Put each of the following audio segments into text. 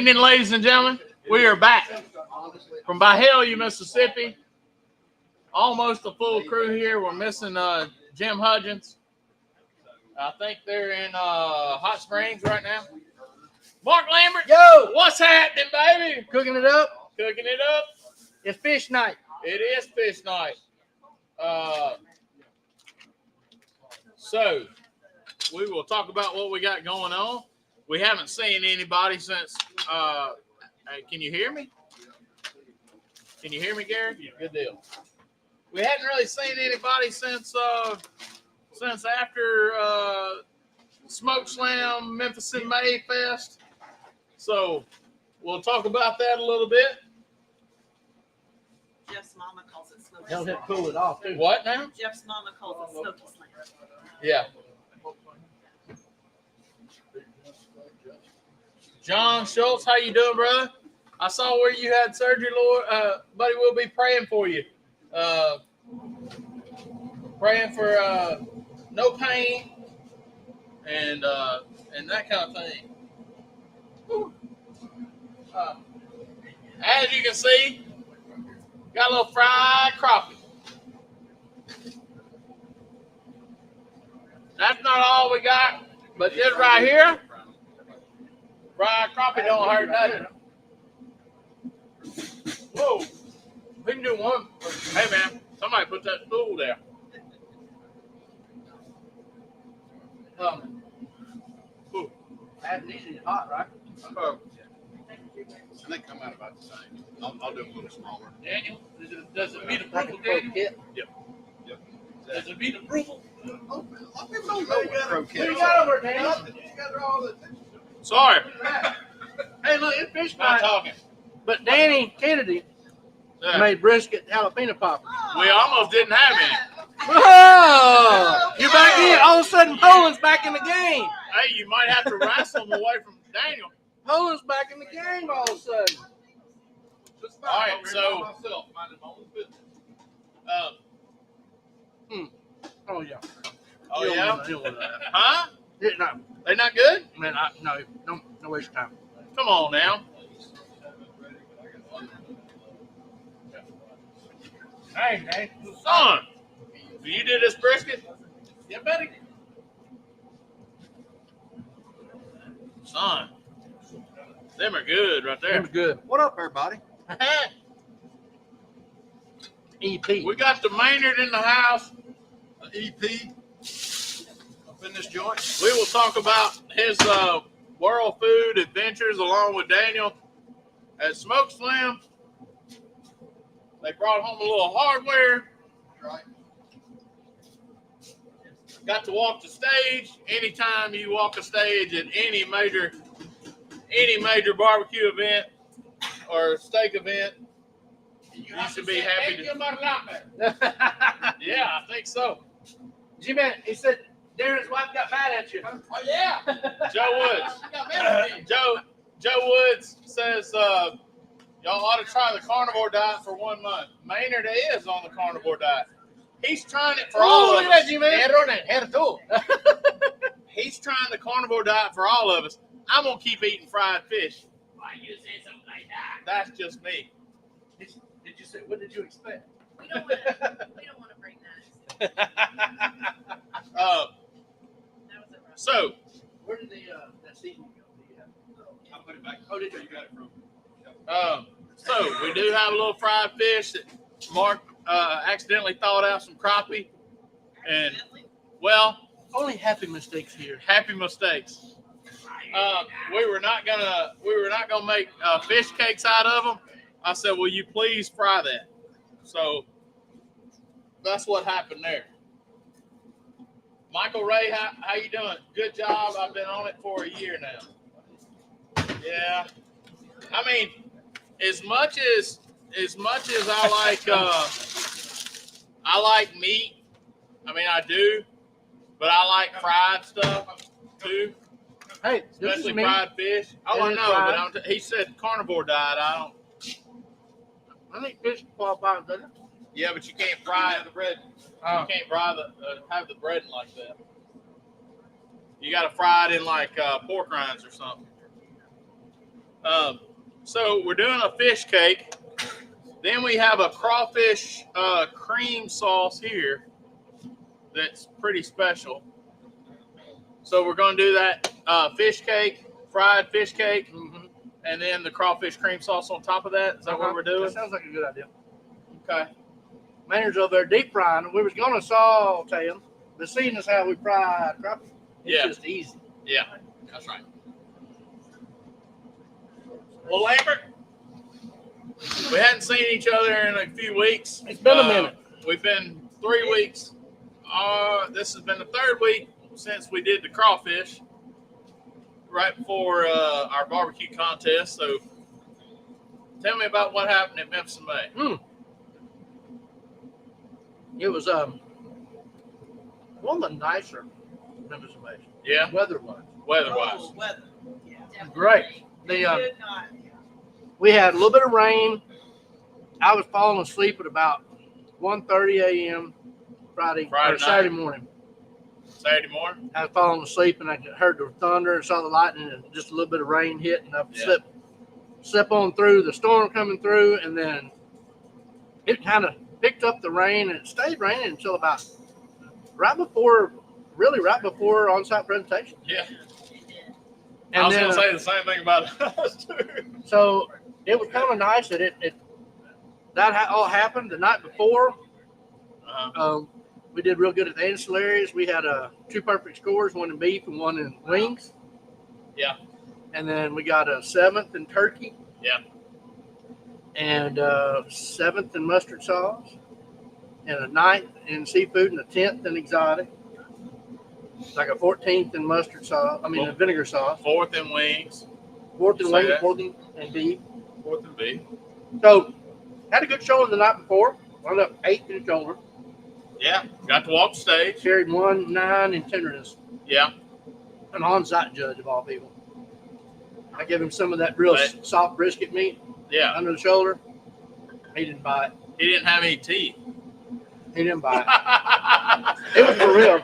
evening, ladies and gentlemen. We are back from Byhalia, Mississippi. Almost a full crew here. We're missing Jim Hudgens. I think they're in Hot Springs right now. Mark Lambert. Yo! What's happening, baby? Cooking it up. Cooking it up. It's fish night. It is fish night. So, we will talk about what we got going on. We haven't seen anybody since. Hey, can you hear me? Can you hear me, Gary? Good deal. We hadn't really seen anybody since after Smoke Slam, Memphis in May Fest. So we'll talk about that a little bit. Jeff's mama calls it Smoky They'll Slam. have to cool it off too. What now? Jeff's mama calls it Smoky Slam. Yeah. John Schultz, how you doing, brother? I saw where you had surgery, Lord. Buddy, we'll be praying for you. Praying for no pain and that kind of thing. As you can see, got a little fried crappie. That's not all we got, but this right here, fried crappie don't hurt nothing. Whoa, we can do one. Hey man, somebody put that stool there. Ooh. That's easy and hot, right? They come out about the same. I'll do them a little smaller. Daniel, does it meet approval, Daniel? Yep. Does it meet approval? Oh, man, a lot of people don't know what croquettes What you got are. over there, Daniel? You guys are all the Sorry, Hey, look, it's fish not night. talking. But Danny Kennedy Yeah. made brisket jalapeno poppers. We almost didn't have any. Whoa! You're back in. All of a sudden, Poland's back in the game. Hey, you might have to wrestle them away from Daniel. Poland's back in the game all of a sudden. All right, so myself, minding my own business. Oh, yeah. Oh You don't yeah, want that. huh? Yeah, no, They not good? man, no waste of time. Come on now. Hey, man. Son, you did this brisket? Yeah, buddy. Son, them are good right there. It was good. What up, everybody? EP. We got the Maynard in the house. EP up in this joint. We will talk about his world food adventures along with Daniel at Smoke Slam. They brought home a little hardware. Right. Got to walk the stage. Anytime you walk a stage at any major barbecue event or steak event, you should be happy to. Yeah, I think so. G-Man, he said Darren's wife got mad at you. Oh yeah. Joe Woods. Joe Woods says y'all ought to try the carnivore diet for 1 month. Maynard is on the carnivore diet. He's trying it for all of us. He's trying the carnivore diet for all of us. I'm gonna keep eating fried fish. Why you say something like that? That's just me. Did you say? What did you expect? We don't want to bring that. That was a rough. So Where did that seasoning go? Do you have? I'll put it back. Oh, did you got it from? so we do have a little fried fish that Mark accidentally thawed out some crappie, and well, Only happy mistakes here. happy mistakes. We were not gonna make fish cakes out of them. I said, "Will you please fry that?" So that's what happened there. Michael Ray, how you doing? Good job. I've been on it for a year now. Yeah, I mean, as much as I like meat. I mean, I do, but I like fried stuff too. Hey, this is Especially me. fried fish. Oh, It I is know, fried. but he said carnivore diet. I think fish qualifies, doesn't it? Yeah, but you can't fry the bread. Oh. You can't fry have the bread like that. You got to fry it in like pork rinds or something. So we're doing a fish cake. Then we have a crawfish cream sauce here that's pretty special. So we're going to do that fish cake, fried fish cake, and then the crawfish cream sauce on top of that. Is that what we're doing? That sounds like a good idea. Okay. Maynard's over there deep frying them. We was going to saute them, but seeing as how we fried crawfish, it's just easy. Yeah, that's right. Well, Lambert, we hadn't seen each other in a few weeks. It's been a minute. We've been 3 weeks. This has been the 3rd week since we did the crawfish right before our barbecue contest. So tell me about what happened at Memphis in May. It was one of the nicer Memphis in May. Yeah, Weather-wise. weather-wise. Weather. Yeah. Great. Did not. We had a little bit of rain. I was falling asleep at about 1:30 a.m. Friday Saturday morning. Saturday morning? I was falling asleep and I heard the thunder and saw the lightning and just a little bit of rain hit and I slip on through the storm coming through, and then it kind of picked up the rain and it stayed raining until about right before on-site presentation. Yeah. And I was then, going to say the same thing about us, too. so it was kind of nice that that all happened the night before. We did real good at the ancillaries. We had 2 perfect scores, 1 in beef and 1 in wings. Yeah. And then we got a 7th in turkey. Yeah. And 7th in mustard sauce. And a 9th in seafood and a 10th in exotic. Like a 14th in mustard sauce. In vinegar sauce. 4th in wings. 4th in Say wings, that. 4th in beef. 4th in beef. So, had a good showing the night before. Wound up 8th in shoulder. Yeah. Got to walk the stage. Carried 1-9 in tenderness. Yeah. An on-site judge of all people. I gave him some of that real soft brisket meat Yeah. under the shoulder. He didn't buy it. He didn't have any teeth. He didn't buy it. It was for real.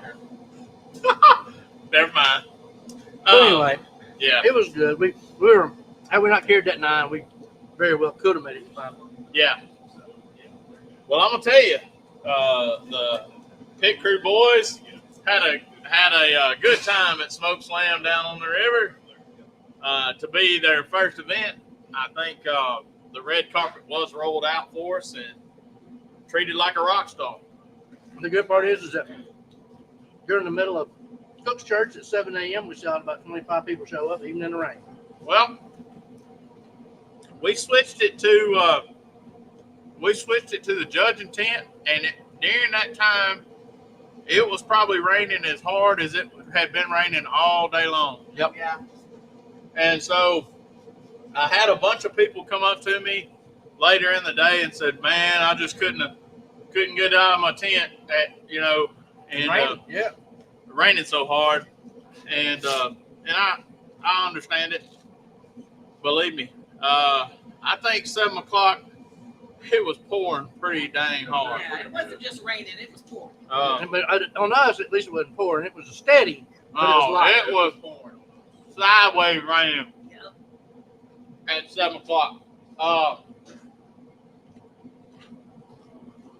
Never mind. But anyway, Yeah. it was good. We were, had we not carried that 9, we very well could have made it final. Yeah. Well, I'm gonna tell you, the pit crew boys had a good time at Smoke Slam down on the river. To be their first event, I think the red carpet was rolled out for us and treated like a rock star. The good part is that during the middle of Cook's Church at 7 a.m., we still had about 25 people show up, even in the rain. Well, we switched it to the judging tent, and during that time, it was probably raining as hard as it had been raining all day long. Yep. Yeah. And so I had a bunch of people come up to me later in the day and said, "Man, I just couldn't get out of my tent Yeah. raining so hard." And I understand it. Believe me. I think 7 o'clock it was pouring pretty dang hard. Yeah, it wasn't just raining, it was pouring. But on us, at least it wasn't pouring. It was steady. But It was pouring. Sideways raining Yep. at 7 o'clock.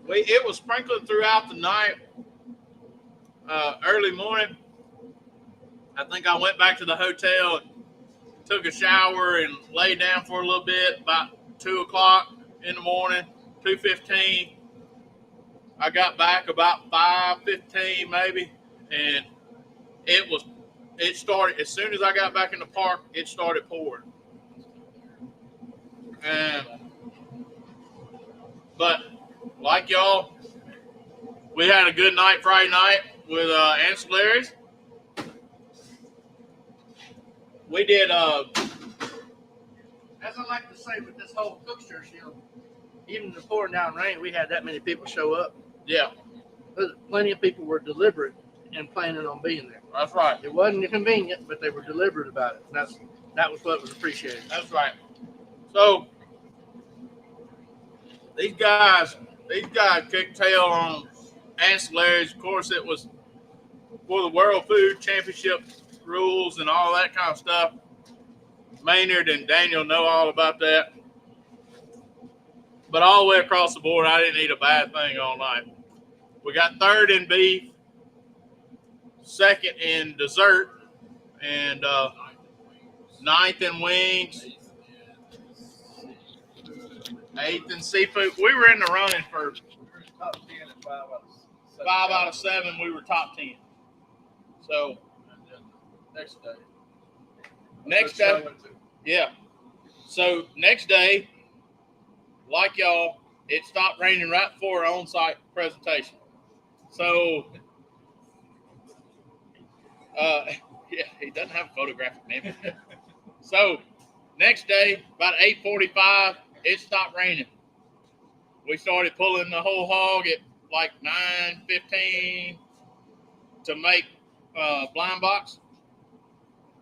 It was sprinkling throughout the night. Early morning, I think I went back to the hotel, took a shower, and laid down for a little bit. About 2 o'clock in the morning, 2:15. I got back about 5:15 maybe, and it started as soon as I got back in the park. It started pouring, but like y'all, we had a good night Friday night with ancillaries. We did. As I like to say with this whole Cook's Church deal, even the pouring down rain, we had that many people show up. Yeah, Plenty of people were deliberate in planning on being there. that's right. It wasn't convenient, but they were deliberate about it. That was what was appreciated. That's right. So these guys kicked tail on ancillaries. Of course, it was for the World Food Championship rules and all that kind of stuff. Maynard and Daniel know all about that. But all the way across the board, I didn't eat a bad thing all night. We got third in beef, second in dessert, and ninth in wings, eighth in seafood. We were in the running for Top 10 and 5 out of 7. We were top 10. So Next day. next day, yeah. So next day, like y'all, it stopped raining right before our on-site presentation. So, yeah, he doesn't have a photographic memory. So next day, about 8:45, it stopped raining. We started pulling the whole hog at like 9:15 to make blind box.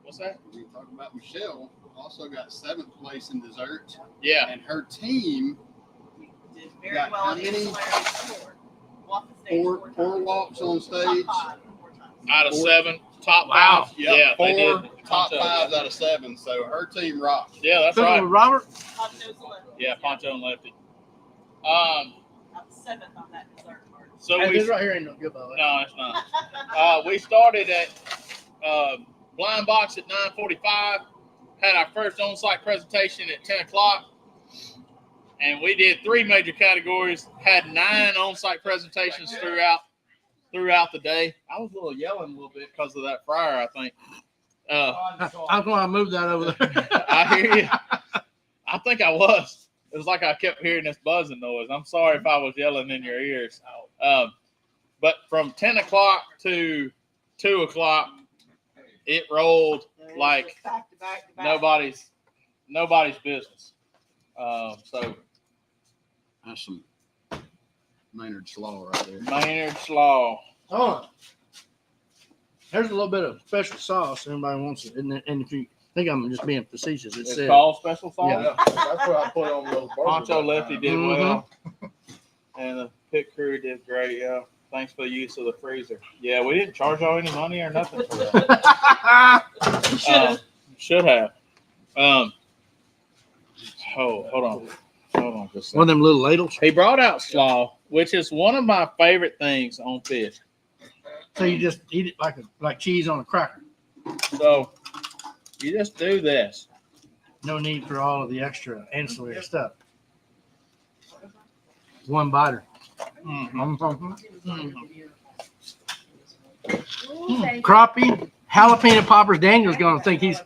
What's that? We talk about Michelle, also got 7th place in dessert, Yeah. and her team Did very Got well how on the many? ancillary sport. Walk the stage four walks on stage. Top 5 4 times. Out of 7, top Wow. 5. Yeah, they 4 did. top 5s out of 7. So her team rocked. Yeah, that's Cooking right. with Robert. Poncho's the left. Yeah, Poncho and Lefty. I'm 7th on that dessert part. So Hey, we this right here ain't no good, by the way. no, it's not. We started at blind box at 9:45. Had our first on-site presentation at 10 o'clock, and we did 3 major categories. Had 9 on-site presentations throughout the day. I was a little yelling a little bit because of that fryer, I think. I'm going to move that over there. I hear you. I think I was. It was like I kept hearing this buzzing noise. I'm sorry if I was yelling in your ears. But from 10 o'clock to 2 o'clock, it rolled like Back to back to back. nobody's business. So That's some Maynard slaw right there. Maynard Slaw. Oh, here's a little bit of special sauce. Anybody wants it? And if you think I'm just being facetious, it It's said called special sauce. Yeah. That's what I put on those burgers. Poncho Lefty did Mhm. well, and the pit crew did great. Yeah, thanks for the use of the freezer. Yeah, we didn't charge y'all any money or nothing for that. You should've. Should have. Hold on just a one second. of them little ladles. He brought out slaw, which is one of my favorite things on fish. So you just eat it like cheese on a cracker. So you just do this. No need for all of the extra ancillary stuff. One biter. Crappie, jalapeno poppers. Daniel's going to think he's,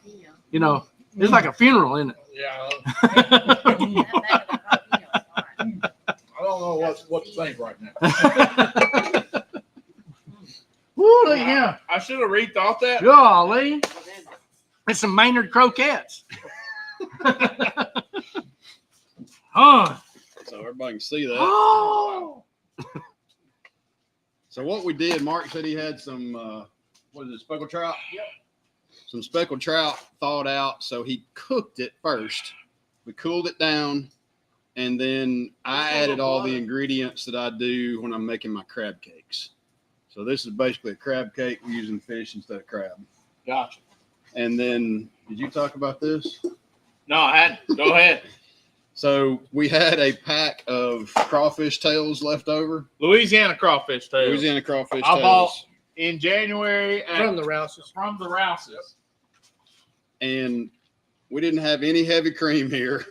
it's like a funeral, isn't it? Yeah. I don't know what to think right now. Woo, look at him. I should have rethought that. Golly. It's some Maynard croquettes. Oh. So everybody can see that. Oh. So what we did, Mark said he had some, what is it, speckled trout? Yep. Some speckled trout thawed out. So he cooked it first. We cooled it down. And then I added all the ingredients that I do when I'm making my crab cakes. So this is basically a crab cake. We're using fish instead of crab. Gotcha. And then, did you talk about this? No, I hadn't. Go ahead. So we had a pack of crawfish tails left over. Louisiana crawfish tails. Louisiana crawfish I tails. bought in January From the Rouses. from the Rouses. And we didn't have any heavy cream here,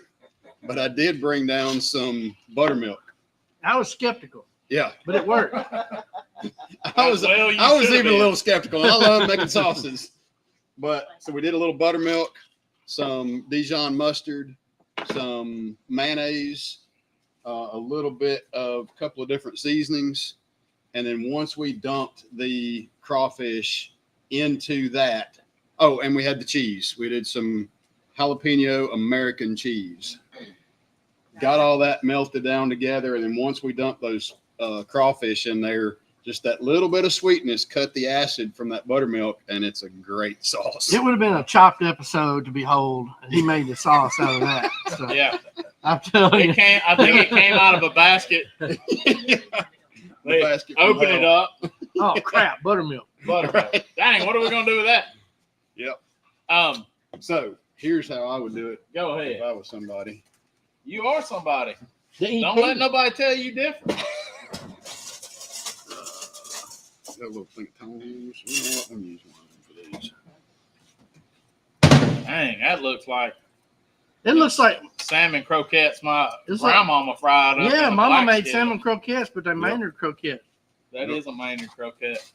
but I did bring down some buttermilk. I was skeptical, Yeah, but it worked. I was Well, you I was should've even a been. little skeptical. I love making sauces, but so we did a little buttermilk, some Dijon mustard, some mayonnaise, a little bit of a couple of different seasonings, and then once we dumped the crawfish into that, oh, and we had the cheese. We did some jalapeno American cheese. Got all that melted down together, and then once we dumped those crawfish in there, just that little bit of sweetness cut the acid from that buttermilk, and it's a great sauce. It would have been a chopped episode to behold, and he made the sauce out of that. So Yeah, I'm telling you. I think it came out of a basket. The They basket from open it hell. up. Oh crap, buttermilk. Buttermilk. Dang, what are we gonna do with that? Yep. Um, So Here's how I would do it Go if ahead. I was somebody. You are somebody. The Don't EP. let nobody tell you different. Got a little thing of tongs. You know what? I'm using one for these. Dang, that looks like It looks like, salmon croquettes my It's like- grandmama fried up. yeah, in a Mama black made skillet. salmon croquettes, but they Maynard croquettes. That is a Maynard croquette.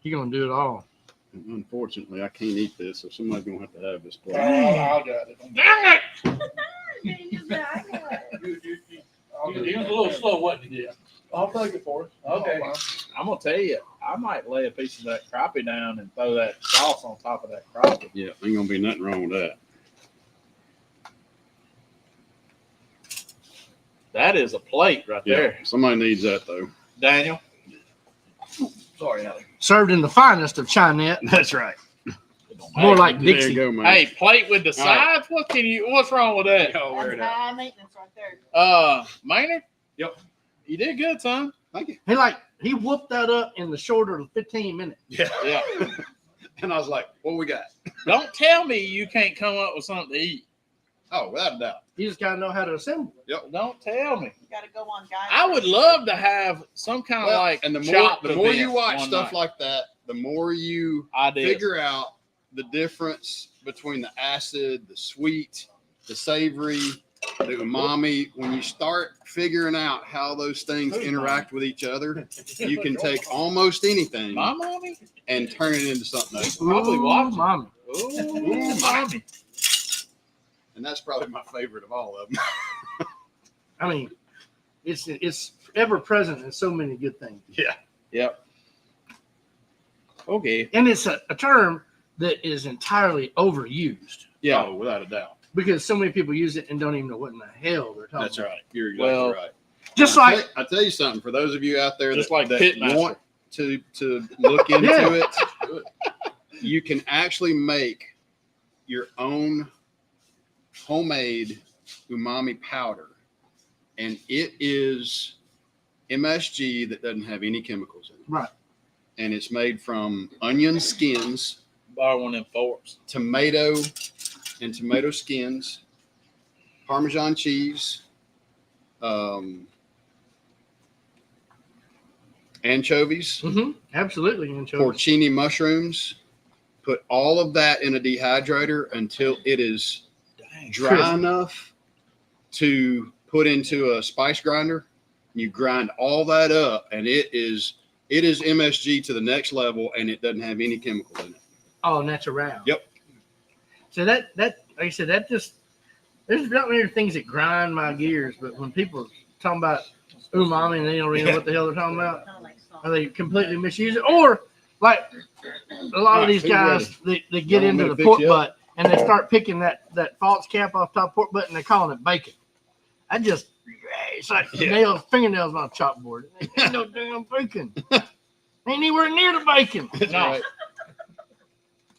You're gonna do it all. And unfortunately, I can't eat this, so somebody's gonna have this plate. I'll got it. Dang it! He was a little slow, wasn't he? I'll take it for us. Okay. I'm gonna tell you, I might lay a piece of that crappie down and throw that sauce on top of that crappie. Yeah, ain't gonna be nothing wrong with that. That is a plate right Yeah, there, somebody needs that though. Daniel. Sorry, Allie. Served in the finest of Chinette. That's right. More like There Dixie. you go, man. Hey, plate with the All right. sides. What's wrong with that? Y'all wear That's it out. high maintenance right there. Maynard. Yep. You did good, son. Thank you. He whooped that up in the shorter of 15 minutes. Yeah. Yeah. And I was like, what we got? Don't tell me you can't come up with something to eat. Oh, without a doubt. You just gotta know how to assemble. Don't tell me. You gotta go on, guys. I would love to have some kind of Well, like and the chopped more you event watch one stuff night. like that, the more you I did. figure out the difference between the acid, the sweet, the savory, the umami. When you start figuring out how those things Who's interact with each other, you can take almost anything My mommy. and turn it into something else. Probably Ooh, watching. Mommy. Ooh, mommy. And that's probably my favorite of all of them. I mean, it's ever present in so many good things. Yep. Okay. And it's a term that is entirely overused Yeah, without a doubt. because so many people use it and don't even know what in the hell they're talking That's about. right. You're exactly Well, right. Just And like, I tell you something, for those of you out there Just that, like that Pitmaster. want to look into Yeah. it, you can actually make your own homemade umami powder. And it is MSG that doesn't have any chemicals in it. right. And it's made from onion skins, Borrow one of them forks. tomato and tomato skins, Parmesan cheese, anchovies, Mm-hmm. Absolutely. Anchovies. porcini mushrooms. Put all of that in a dehydrator until it is Dang. dry Crisp. enough to put into a spice grinder. You grind all that up, and it is MSG to the next level, and it doesn't have any chemicals in it. Oh, natural. Yep. So that like I said, that just there's not many things that grind my gears, but when people talking about umami and they don't really know what the hell they're talking about, Kinda like salt. or they completely misuse it, or like a lot of these guys they get You want me into to the fix pork you up? butt and they start picking that false cap off top pork butt and they're calling it bacon. I just it's like fingernails on a chalkboard. Ain't no damn bacon. Ain't anywhere near the bacon. No. Right.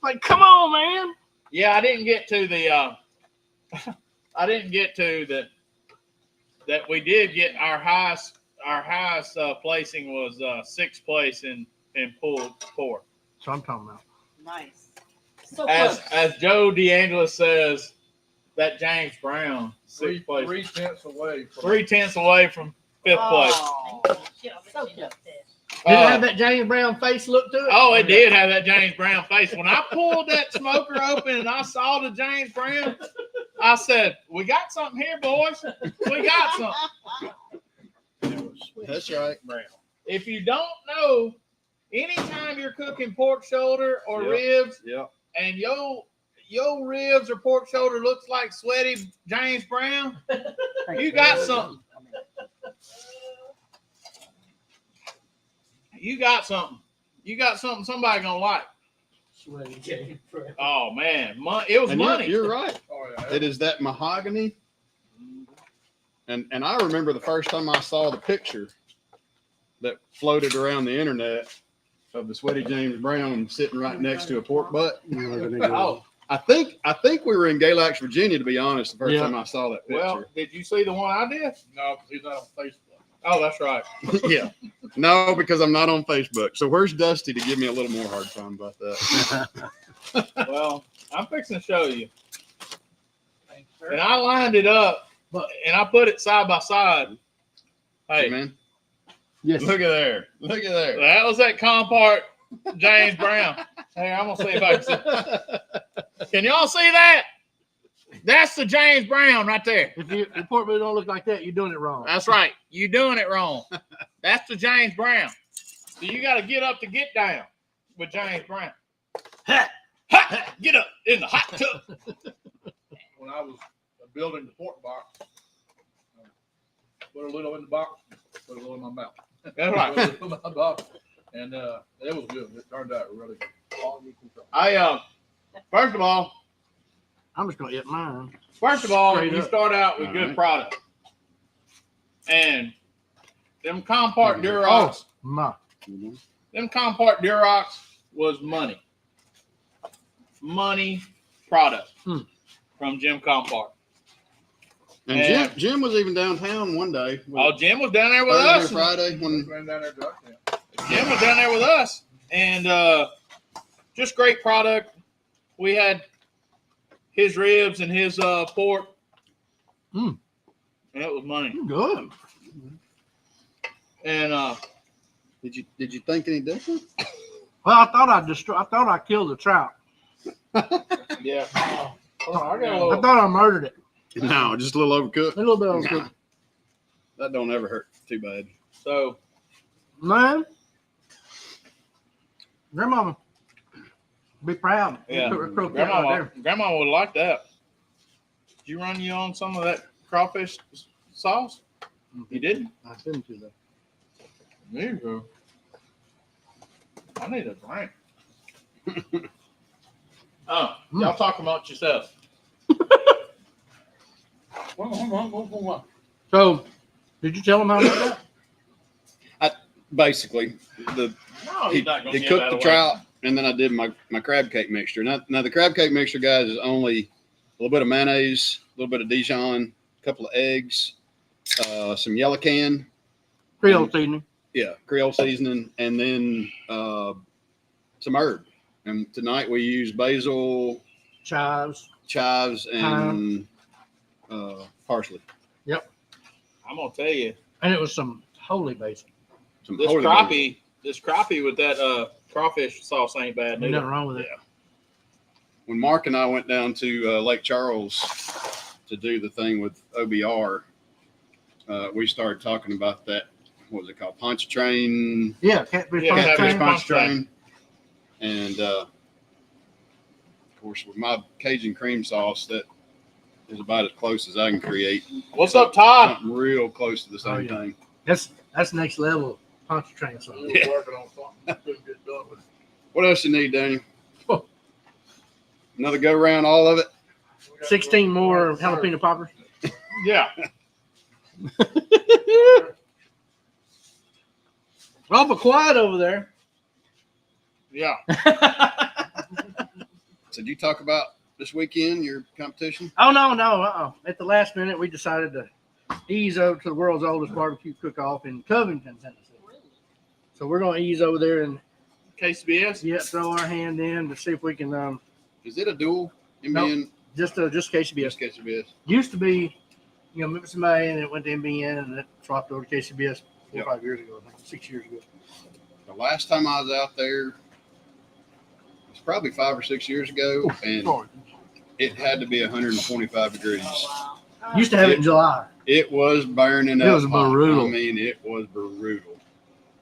Like, come on, man. Yeah, I didn't get to the. I didn't get to the. That we did get our highest. Our highest placing was sixth place in pulled pork. So I'm talking about. Nice. So As close. Joe DeAngelo says, that James Brown sixth place, 3/10 away. From 3/10 away from fifth place. Oh, so close. Did it Uh, have that James Brown face look to it? Oh, it did have that James Brown face. When I pulled that smoker open and I saw the James Brown, I said, "We got something here, boys. We got something." That's right. If you don't know, anytime you're cooking pork shoulder or Yep. ribs, Yep. and your ribs or pork shoulder looks like sweaty James Brown, you got something. You got something. You got something somebody gonna like. Sweaty James Brown. Oh man, it was And money. you're right. Oh, yeah. It is that mahogany. And I remember the first time I saw the picture that floated around the internet of the sweaty James Brown sitting right next to a pork butt. Oh, I think we were in Galax, Virginia, to be honest, the first Yeah. time I saw that picture. well, did you see the one I did? No, he's not on Facebook. Oh, that's right. Yeah. No, because I'm not on Facebook. So where's Dusty to give me a little more hard time about that? Well, I'm fixing to show you. And I lined it up, and I put it side by side. Hey, man. Yes. Look at there. Look at there. that was that Compart James Brown. Hey, I'm gonna see if I can see. Can y'all see that? That's the James Brown right there. If your portable don't look like that, you're doing it wrong. That's right. You're doing it wrong. That's the James Brown. So you got to get up to get down with James Brown. Ha! Ha! Get up in the hot tub. When I was building the pork box, put a little in the box, put a little in my mouth. That's right. Put a little in my box, and it was good. It turned out really good. Quality control. I first of all, I'm just gonna eat mine. you Straight up. start out with All good right. product, and them Compart Durox, My. them Compart Durox was money product from Jim Compart. And Yeah. Jim was even downtown one day. Oh, Jim was down there with Thursday or us. Friday when Ran down there to our camp. Jim was down there with us, and just great product. We had his ribs and his pork, Mm. and it was money. Good. And did you think any different? Well, I thought I killed the trout. yeah, Hold on, I got a I little. thought I murdered it. No, just a little overcooked. A little bit of Nah. That don't ever hurt too bad. so man. Grandmama, be proud. Yeah. Cook her croquette right Grandma would like that. Did you run you on some of that crawfish sauce? You didn't. there. I didn't do that. There you go. I need a drink. Oh, y'all talk amongst yourselves. One. So, did you tell him how to do that? Basically, No, he he's not gonna he give cooked that the away. trout, and then I did my crab cake mixture. Now the crab cake mixture, guys, is only a little bit of mayonnaise, a little bit of Dijon, a couple of eggs, some yellow can, Creole seasoning. yeah, Creole seasoning, and then some herb. And tonight we used basil, Chives. chives, and parsley. I'm gonna tell you, And it was some holy basil. Some this holy basil. crappie with that crawfish sauce ain't bad. Ain't Neither. nothing wrong with it. When Mark and I went down to Lake Charles to do the thing with OBR, we started talking about that. What was it called? Pontchartrain. Yeah, catfish Yeah, punch catfish train. punch. Pontchartrain. And of course, with my Cajun cream sauce, that is about as close as I can create. What's up, Todd? Something real close to the same Oh, yeah. thing. That's next level punch train sauce. We were working on something. Couldn't get done with it. What else you need, Daniel? Another go around, all of it. We got 16 more little- jalapeno poppers. Yeah. Awful quiet over there. Yeah. So did you talk about this weekend, your competition? Oh, no. At the last minute, we decided to ease over to the world's oldest barbecue cook-off in Covington, Tennessee. So we're going to ease over there and KCBS. throw our hand in to see if we can Is it a dual? Nope. MBN? just KCBS. Just KCBS. Used to be, Memphis May, and it went to MBN, and it swapped over to KCBS 4 or 5 years ago, I think, 6 years ago. The last time I was out there, it was probably 5 or 6 years ago, and Sorry. it had to be 125 degrees. Used to have it in July. It was burning It up. was hot. brutal. I mean, it was brutal.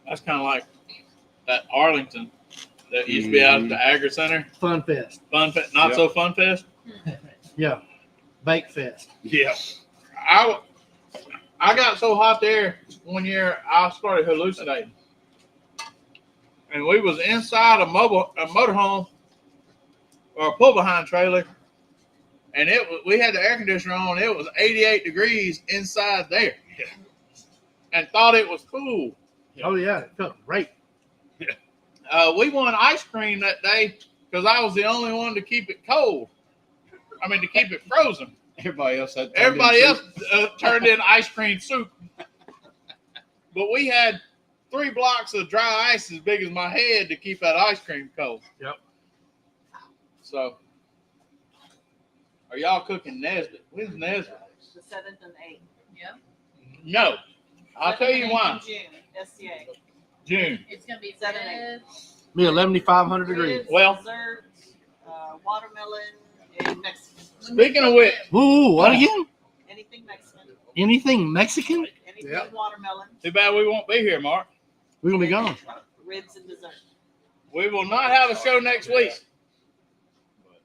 That's kind of like that Arlington that used to be out at the Agri Center. Fun Fest. Fun Fest, not Yep. so Fun Fest. Yeah. Bake Fest. Yeah. I got so hot there one year I started hallucinating, and we was inside a motorhome or a pull behind trailer, and we had the air conditioner on. It was 88 degrees inside there, and thought it was cool. Oh, yeah. It felt great. We won ice cream that day because I was the only one to keep it cold. I mean, to keep it frozen. Everybody else had. Everybody else turned in ice cream soup. But we had 3 blocks of dry ice as big as my head to keep that ice cream cold. Yep. So, are y'all cooking Nesbitt? When's Nesbitt? The 7th and 8th. Yep. No. I'll tell you why. June, SCA. June. It's gonna be 7, 8. Be 11,500 degrees. Ribs, Well- dessert, watermelon, and Mexican. Speaking of which, Ooh, what again? Anything Mexican. Anything Mexican? Anything Yep. watermelon. too bad we won't be here, Mark. We're gonna be gone. Ribs and dessert. We will not have a show next week.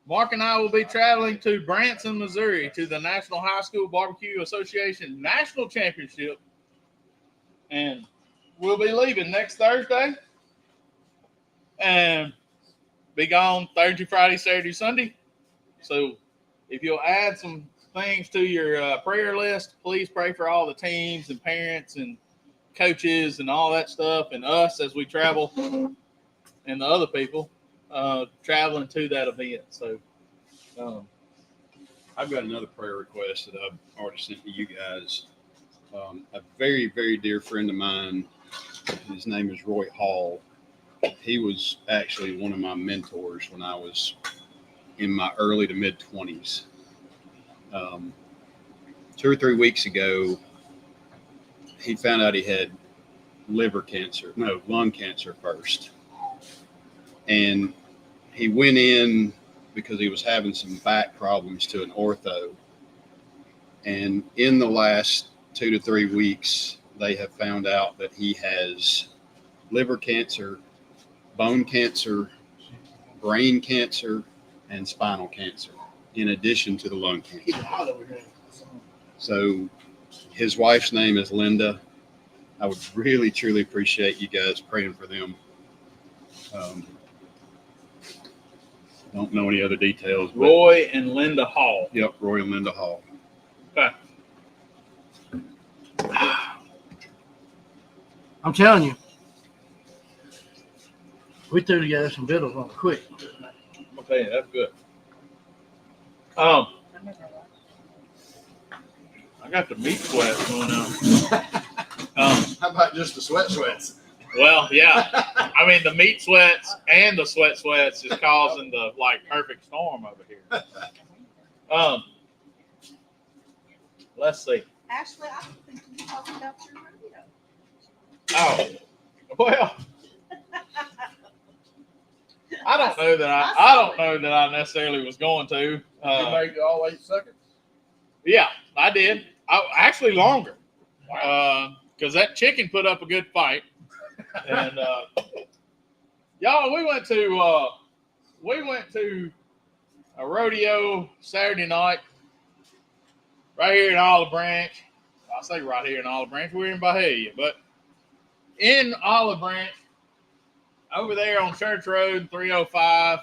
Mark and I will be traveling to Branson, Missouri to the National High School Barbecue Association National Championship. And we'll be leaving next Thursday and be gone Thursday, Friday, Saturday, Sunday. So if you'll add some things to your prayer list, please pray for all the teams and parents and coaches and all that stuff and us as we travel and the other people traveling to that event. So I've got another prayer request that I've already sent to you guys. A very, very dear friend of mine, his name is Roy Hall. He was actually one of my mentors when I was in my early to mid 20s. 2 or 3 weeks ago, he found out he had lung cancer first. And he went in because he was having some back problems to an ortho. And in the last 2 to 3 weeks, they have found out that he has liver cancer, bone cancer, brain cancer, and spinal cancer, in addition to the lung cancer. So his wife's name is Linda. I would really, truly appreciate you guys praying for them. Don't know any other details. But Roy and Linda Hall. Yep, Roy and Linda Hall. Okay. I'm telling you, we threw together some vittles on it quick. I'll tell you, that's good. I got the meat sweats going on. How about just the sweats? Well, yeah. I mean, the meat sweats and the sweats is causing the perfect storm over here. Let's see. Ashley, I don't think you talked about your rodeo. Oh, well, I don't know that I necessarily was going to. You made it all 8 seconds? Yeah, I did. Actually longer. Because that chicken put up a good fight. And y'all, we went to a rodeo Saturday night right here in Olive Branch. I say right here in Olive Branch. We're in Bahia, but in Olive Branch, over there on Church Road 305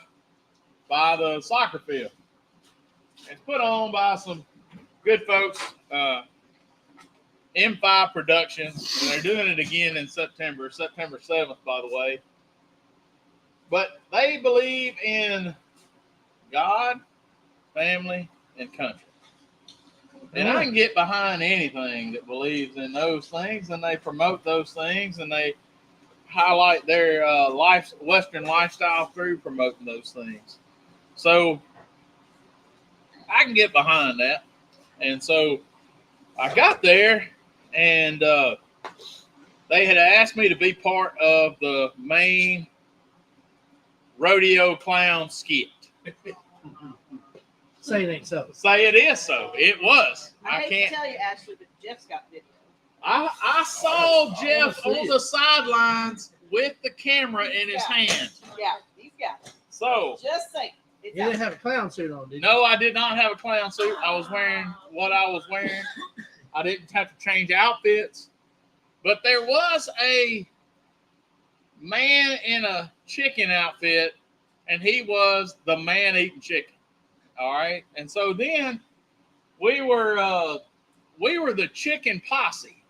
by the soccer field. It's put on by some good folks, M5 Productions, and they're doing it again in September 7th, by the way. But they believe in God, family, and country. And I can get behind anything that believes in those things, and they promote those things, and they highlight their Western lifestyle through promoting those things. So I can get behind that. And so I got there, and they had asked me to be part of the main rodeo clown skit. Say it ain't so. Say it is so. It was. I I hate can't. to tell you, Ashley, but Jeff's got video. I saw Jeff on the sidelines with the camera in his hand. Yeah, he's got it. So, Just say it's You out. didn't have a clown suit on, did you? no, I did not have a clown suit. I was wearing what I was wearing. I didn't have to change outfits. But there was a man in a chicken outfit, and he was the man eating chicken. All right. And so then we were the chicken posse.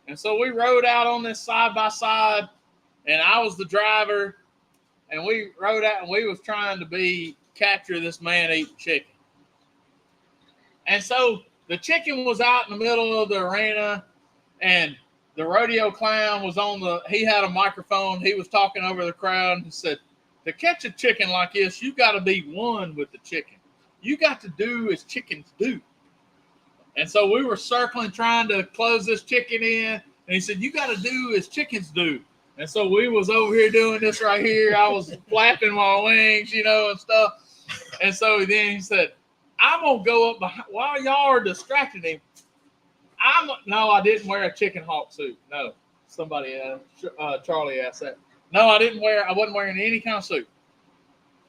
And so we rode out on this side by side, and I was the driver, and we rode out, and we was trying to capture this man eating chicken. And so the chicken was out in the middle of the arena, and the rodeo clown was he had a microphone. He was talking over the crowd and said, to catch a chicken like this, you got to be one with the chicken. You got to do as chickens do. And so we were circling, trying to close this chicken in. And he said, you got to do as chickens do. And so we was over here doing this right here. I was flapping my wings, and stuff. And so then he said, I'm going to go up behind, while y'all are distracting him. No, I didn't wear a chicken hawk suit. No, somebody asked, Charlie asked that. No, I wasn't wearing any kind of suit.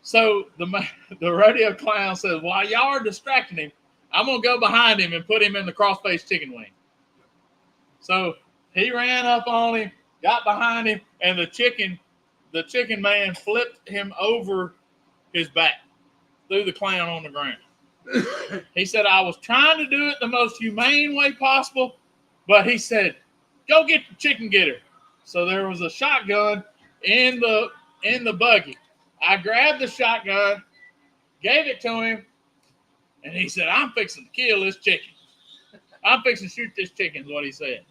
So the rodeo clown says, while y'all are distracting him, I'm going to go behind him and put him in the cross-faced chicken wing. So he ran up on him, got behind him, and the chicken man flipped him over his back, threw the clown on the ground. He said, I was trying to do it the most humane way possible, but he said, go get the chicken getter. So there was a shotgun in the buggy. I grabbed the shotgun, gave it to him, and he said, I'm fixing to kill this chicken. I'm fixing to shoot this chicken is what he said.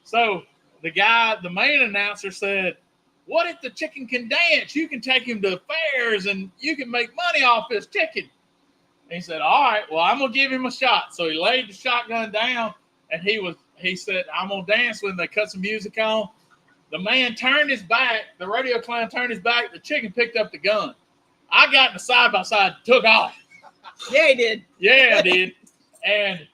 So the main announcer said, what if the chicken can dance? You can take him to fairs and you can make money off this chicken. And he said, all right, well, I'm going to give him a shot. So he laid the shotgun down and he said, I'm going to dance when they cut some music on. The man turned his back. The rodeo clown turned his back. The chicken picked up the gun. I got in the side by side, took off. Yeah, he did. Yeah, I did. And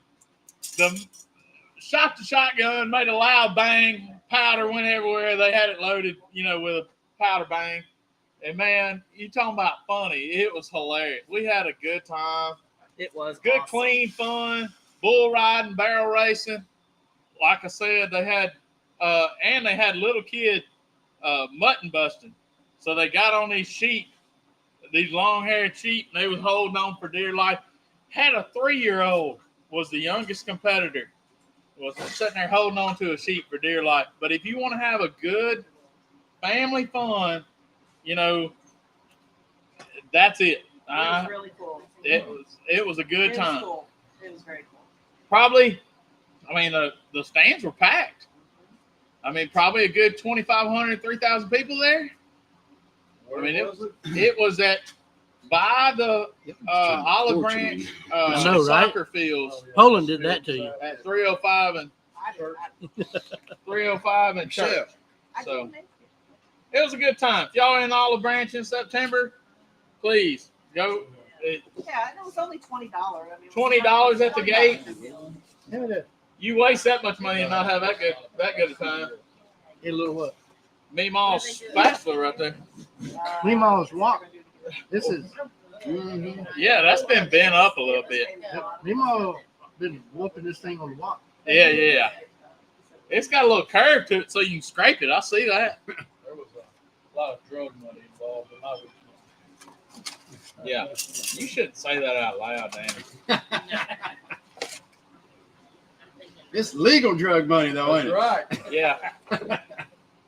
shot the shotgun, made a loud bang. Powder went everywhere. They had it loaded, with a powder bang. And man, you talking about funny. It was hilarious. We had a good time. It was good, awesome. Clean fun. Bull riding, barrel racing. Like I said, they had little kid mutton busting. So they got on these sheep, these long-haired sheep, and they was holding on for dear life. Had a 3-year-old, was the youngest competitor, was sitting there holding on to a sheep for dear life. But if you want to have a good family fun, that's it. It was really cool. It was a good time. Cool. It was very cool. Probably, the stands were packed. Probably a good 2,500, 3,000 people there. It was by the Olive Branch I know, right? soccer fields Poland did that to you. at 305 and Church. So it was a good time. If y'all in Olive Branch in September, please go. Yeah, it was only $20. $20 at the gate. You waste that much money and not have that good a time. Get a little what? Meemaw's spatula right there. Meemaw's walk. This is Yeah, that's been bent up a little bit. Meemaw been whooping this thing on the walk. Yeah. It's got a little curve to it so you can scrape it. I see that. There was a lot of drug money involved in my Yeah. You shouldn't say that out loud, Dan. It's legal drug money, though, ain't it? right. Yeah.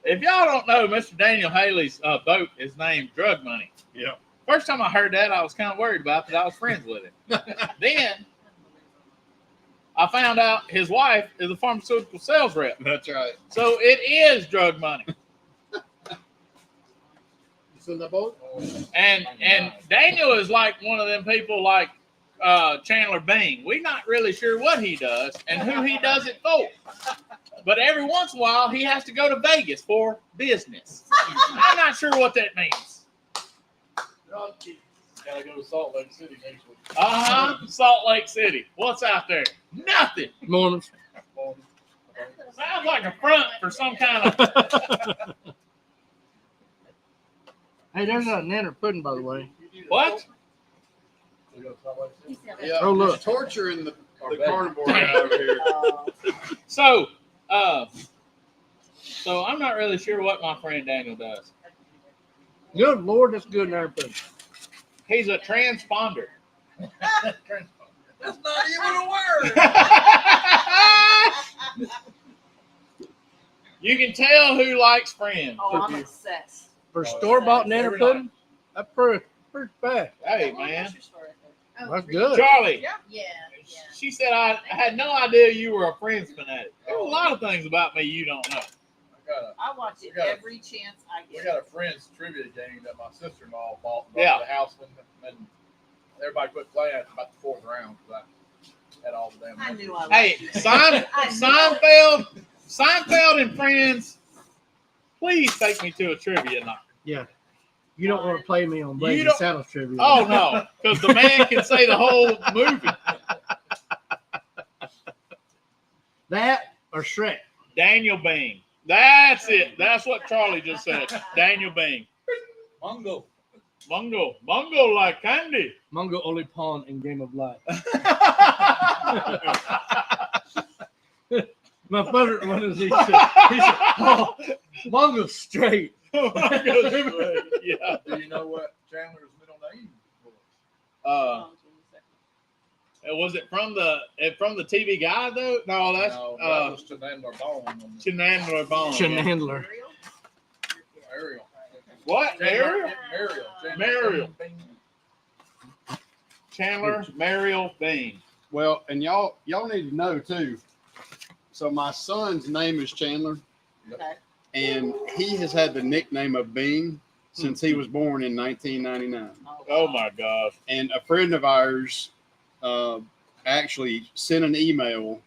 If y'all don't know, Mr. Daniel Haley's boat is named Drug Money. Yeah. First time I heard that, I was kind of worried about that. I was friends with him. Then I found out his wife is a pharmaceutical sales rep. That's right. So it is drug money. You in the boat? And Daniel is like one of them people like Chandler Bing. We're not really sure what he does and who he does it for. But every once in a while, he has to go to Vegas for business. I'm not sure what that means. Gotta go to Salt Lake City next week. Salt Lake City. What's out there? Nothing. Morning. Sounds like a front for some kind of. Hey, there's a nanner pudding, by the way. What? We go to Salt Lake City. Yeah. Oh, look. There's torturing the carnivore guy over here. So I'm not really sure what my friend Daniel does. Good Lord, that's good nanner pudding. He's a transponder. That's not even a word. You can tell who likes friends. Oh, I'm obsessed. For store-bought nanner Every pudding, that's pretty fast. Hey, man. That's good. Charlie, Yeah. she said I had no idea you were a Friends fanatic. There's a lot of things about me you don't know. I watch it We got a- every chance I We get. got a friend's trivia game that my sister-in-law bought Yeah. the house, and everybody quit playing at about the fourth round because I had all the damn. I numbers. knew I Hey, liked it. Seinfeld and Friends, please take me to a trivia night. Yeah. You don't want to play me on You Blazing don't- Saddles trivia. Oh no, because the man can say the whole movie. That or Shrek. Daniel Bean. That's it. That's what Charlie just said. Daniel Bean. Mungo. Mungo. Mungo like candy. Mungo only pawn in Game of Life. My favorite one is he said, oh, Mungo's straight. Mungo's great. Yeah. Do you know what Chandler's middle name was? Was it from the TV guy though? No, that's No, that was Chandler Bone. Chandler Bone. Shenhandler. Ariel. What? Ariel? Mariel. Mariel. Chandler Mariel Bean. Well, and y'all need to know too. So my son's name is Chandler, Okay. and he has had the nickname of Bean since he was born in 1999. Oh my gosh. And a friend of ours actually sent an email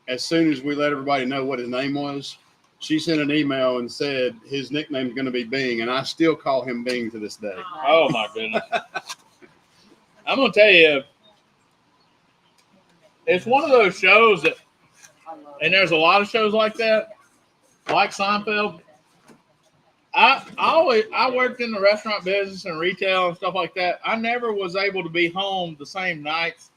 as soon as we let everybody know what his name was. She sent an email and said his nickname is going to be Bing, and I still call him Bing to this day. Oh my goodness. I'm gonna tell you, it's one of those shows that, and there's a lot of shows like that, like Seinfeld. I worked in the restaurant business and retail and stuff like that. I never was able to be home the same nights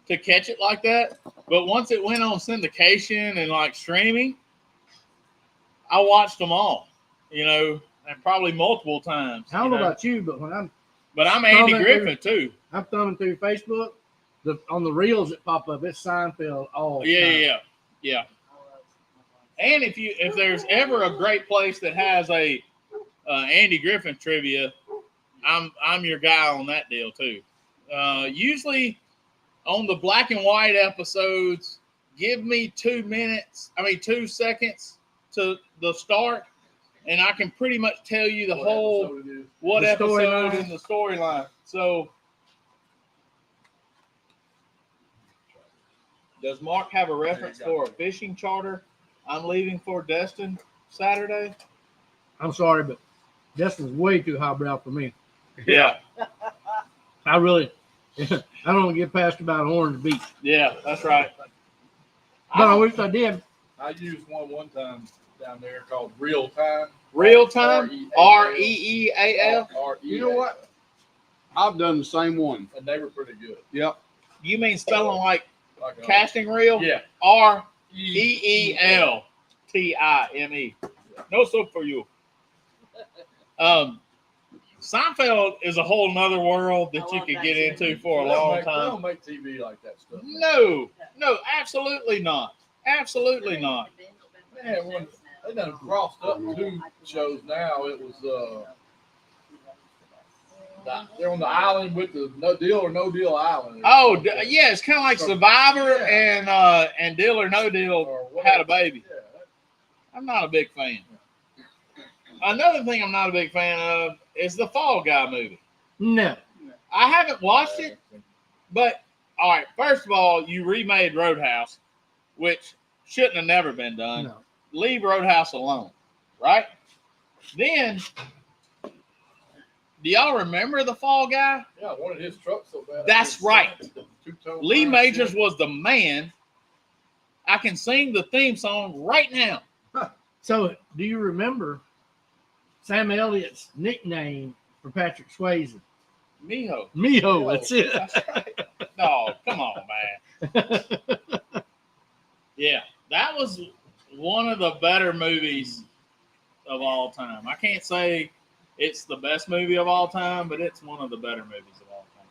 to catch it like that. But once it went on syndication and like streaming, I watched them all, and probably multiple times. I don't know about you, but when I'm Andy Comment Griffin too. I'm thumbing through Facebook, on the reels that pop up, it's Seinfeld all the time. Yeah. And if there's ever a great place that has a Andy Griffin trivia, I'm your guy on that deal too. Usually on the black and white episodes, give me 2 seconds to the start, and I can pretty much tell you the whole episode it is. what The episode storyline. and the storyline. So, does Mark have a reference for a fishing charter? I'm leaving for Destin Saturday. I'm sorry, but Destin's way too highbrow for me. Yeah, I really, I don't get past about Orange Beach. yeah, that's right. But I wish I did. I used one time down there called Real Time. Real time, R-E-A-L. REEAL. You know what? I've done the same one. And they were pretty good. Yep. You mean spelling like Like casting reel? Yeah. REELTIME. No soap for you. Seinfeld is a whole nother world that you could get into for a long They time. don't make TV like that stuff. No, absolutely not. Absolutely not. Man, when they done crossed up 2 shows now, it was they're on the island with the No Deal Island. Oh, yeah, it's kind of like Survivor and Deal or No Deal Or whatever. had a baby. Yeah, I'm not a big fan. Another thing I'm not a big fan of is the Fall Guy movie. No. I haven't watched it, but all right. First of all, you remade Roadhouse, which shouldn't have never been done. No. Leave Roadhouse alone, right? Then, do y'all remember the Fall Guy? Yeah, I wanted his truck so bad. That's right. The two-tone Lee line Majors shit. was the man. I can sing the theme song right now. So, do you remember Sam Elliott's nickname for Patrick Swayze? Miho. Miho, that's it. That's right. No, come on, man. Yeah, that was one of the better movies of all time. I can't say it's the best movie of all time, but it's one of the better movies of all time.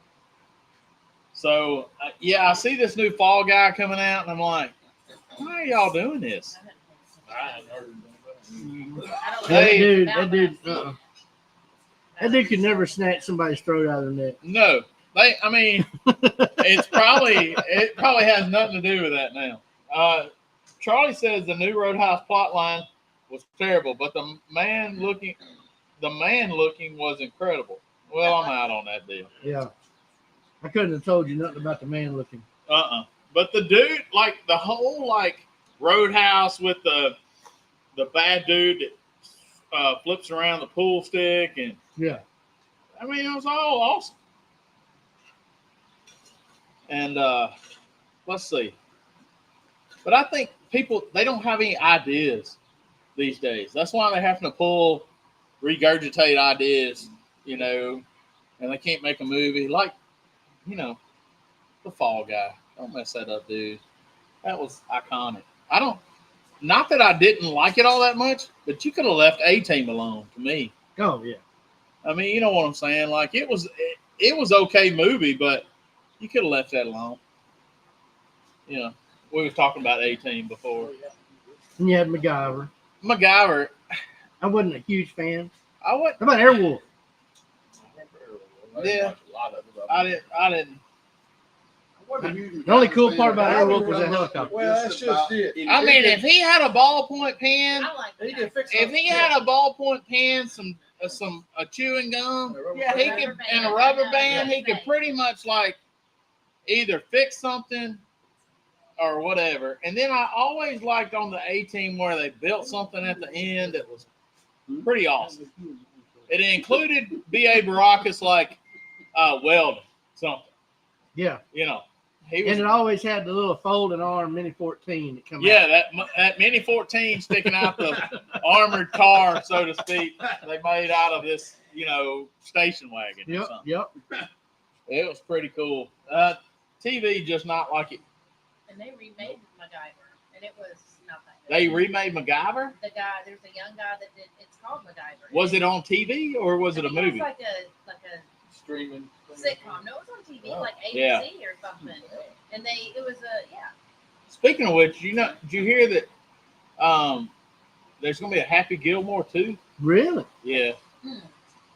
So, yeah, I see this new Fall Guy coming out, and I'm like, why are y'all doing this? I hadn't heard of that. That dude could never snatch somebody's throat out of their neck. No, it probably has nothing to do with that now. Charlie says the new Roadhouse plotline was terrible, but the man looking was incredible. Well, I'm out on that deal. Yeah. I couldn't have told you nothing about the man looking. But the dude, like the whole like Roadhouse with the bad dude that flips around the pool stick, and Yeah. I mean it was all awesome. And let's see. But I think people, they don't have any ideas these days. That's why they're having to regurgitate ideas, you know, and they can't make a movie like, you know, The Fall Guy. Don't mess that up, dude. That was iconic. Not that I didn't like it all that much, but you could have left A-Team alone to me. Oh, yeah. I mean, you know what I'm saying? Like it was okay movie, but you could have left that alone. You know, we were talking about A-Team before. And you had MacGyver. MacGyver, I wasn't a huge fan. I went. How about Airwolf? Yeah. A lot of it. I didn't. The only cool part about Airwolf was that helicopter. Well, that's just it. I mean, if he had a ballpoint pen, I like He that. can fix if he had a ballpoint pen, a chewing gum, Yeah, he rubber could, band. and a rubber I band, know, he could right. pretty much like either fix something or whatever. And then I always liked on the A-Team where they built something at the end that was pretty awesome. It included B.A. Baracus like welding something, Yeah. you know. He was, And it always had the little folding arm Mini 14 that come yeah, out. that Mini 14 sticking out the armored car, so to speak, they made out of this, you know, station wagon or Yep. something. Yep. It was pretty cool. TV just not like it. And they remade MacGyver, and it was not that good. They remade MacGyver. The guy, there's a young guy that did. It's called MacGyver. Was it on TV or was it a I think movie? It was like a Streaming. sitcom. No, it was on TV, Oh. like ABC Yeah. or something. And it was a Speaking of which, did you hear that there's gonna be a Happy Gilmore too? Really? Yeah. Hmm.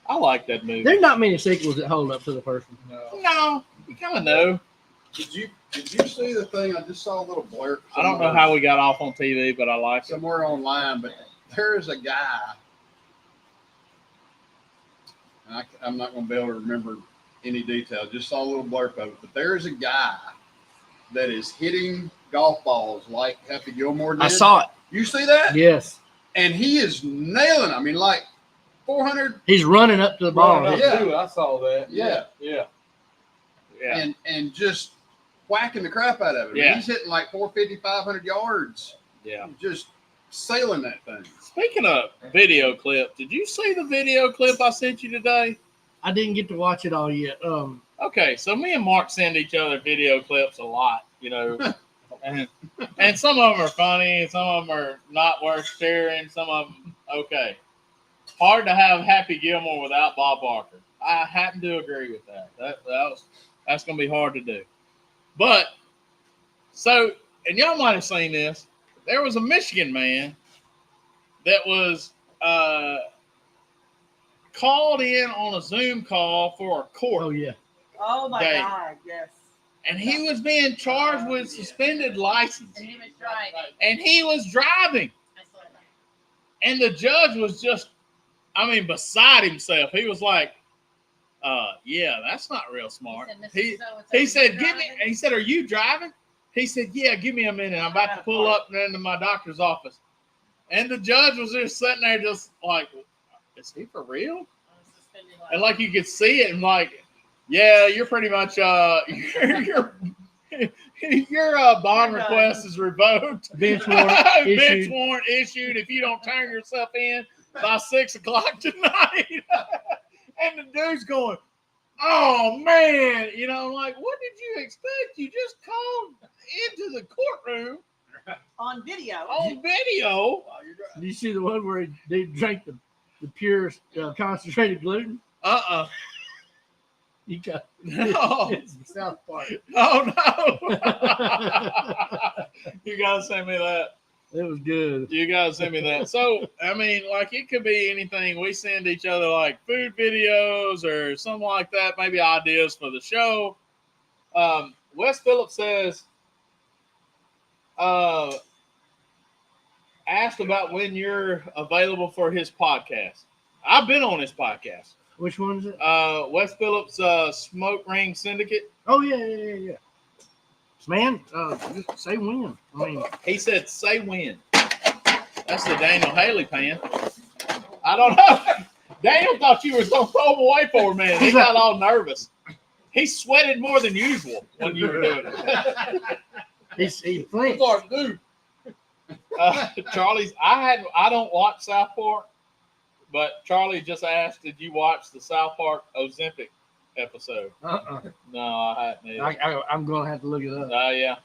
I like that movie. There's not many sequels that hold up to the first one. No. No, you kind of know. Did you see the thing? I just saw a little blurb. I don't know how we got off on TV, but I like it. somewhere online, but there is a guy, and I'm not going to be able to remember any detail. Just saw a little blurb of it, but there is a guy that is hitting golf balls like Happy Gilmore did. I saw it. You see that? Yes. And he is nailing. I mean, like 400. He's running up to the ball. Running Yeah. up to it, I saw that. Yeah. Yeah. Yeah. And just whacking the crap out of it. Yeah. He's hitting like 450, 500 yards. Yeah. Just sailing that thing. Speaking of video clip, did you see the video clip I sent you today? I didn't get to watch it all yet. Okay, so me and Mark send each other video clips a lot, you know, and some of them are funny, and some of them are not worth sharing. Some of them, okay. Hard to have Happy Gilmore without Bob Barker. I happen to agree with that. That's going to be hard to do. But so, and y'all might have seen this. There was a Michigan man that was called in on a Zoom call for a court. Oh yeah. Oh my Dang. God, yes. And he was being charged with suspended license. and he was driving. And he was driving. I saw that. And the judge was just, beside himself. He was like, yeah, that's not real smart. He said, "Mr. He So-and-so, said, you give me, driving?" he said, are you driving? He said, yeah, give me a minute. I'm about to pull up into my doctor's office. And the judge was just sitting there just like, is he for real? On a suspended And license. like you could see it and like, yeah, you're pretty much your bond request is revoked. Bench warrant Bench issued. warrant issued if you don't turn yourself in by 6 o'clock tonight. And the dude's going, oh man, I'm like, what did you expect? You just called into the courtroom On video. on video. Did you see the one where they drank the pure concentrated gluten? You got No. it's the South Park. Oh no. You gotta send me that. It was good. You gotta send me that. So, like it could be anything. We send each other like food videos or something like that, maybe ideas for the show. Wes Phillips says, asked about when you're available for his podcast. I've been on his podcast. Which one is it? Wes Phillips, Smoke Ring Syndicate. Oh yeah. Man, just say when. I mean, He said, "Say when." That's the Daniel Haley pan. I don't know. Daniel thought you were gonna throw him away for a minute. He got all nervous. He sweated more than usual when you were doing it. he flinched. Charlie's. I don't watch South Park, but Charlie just asked, "Did you watch the South Park Ozempic episode?" No, I hadn't. Either. I'm gonna have to look it up. Yeah.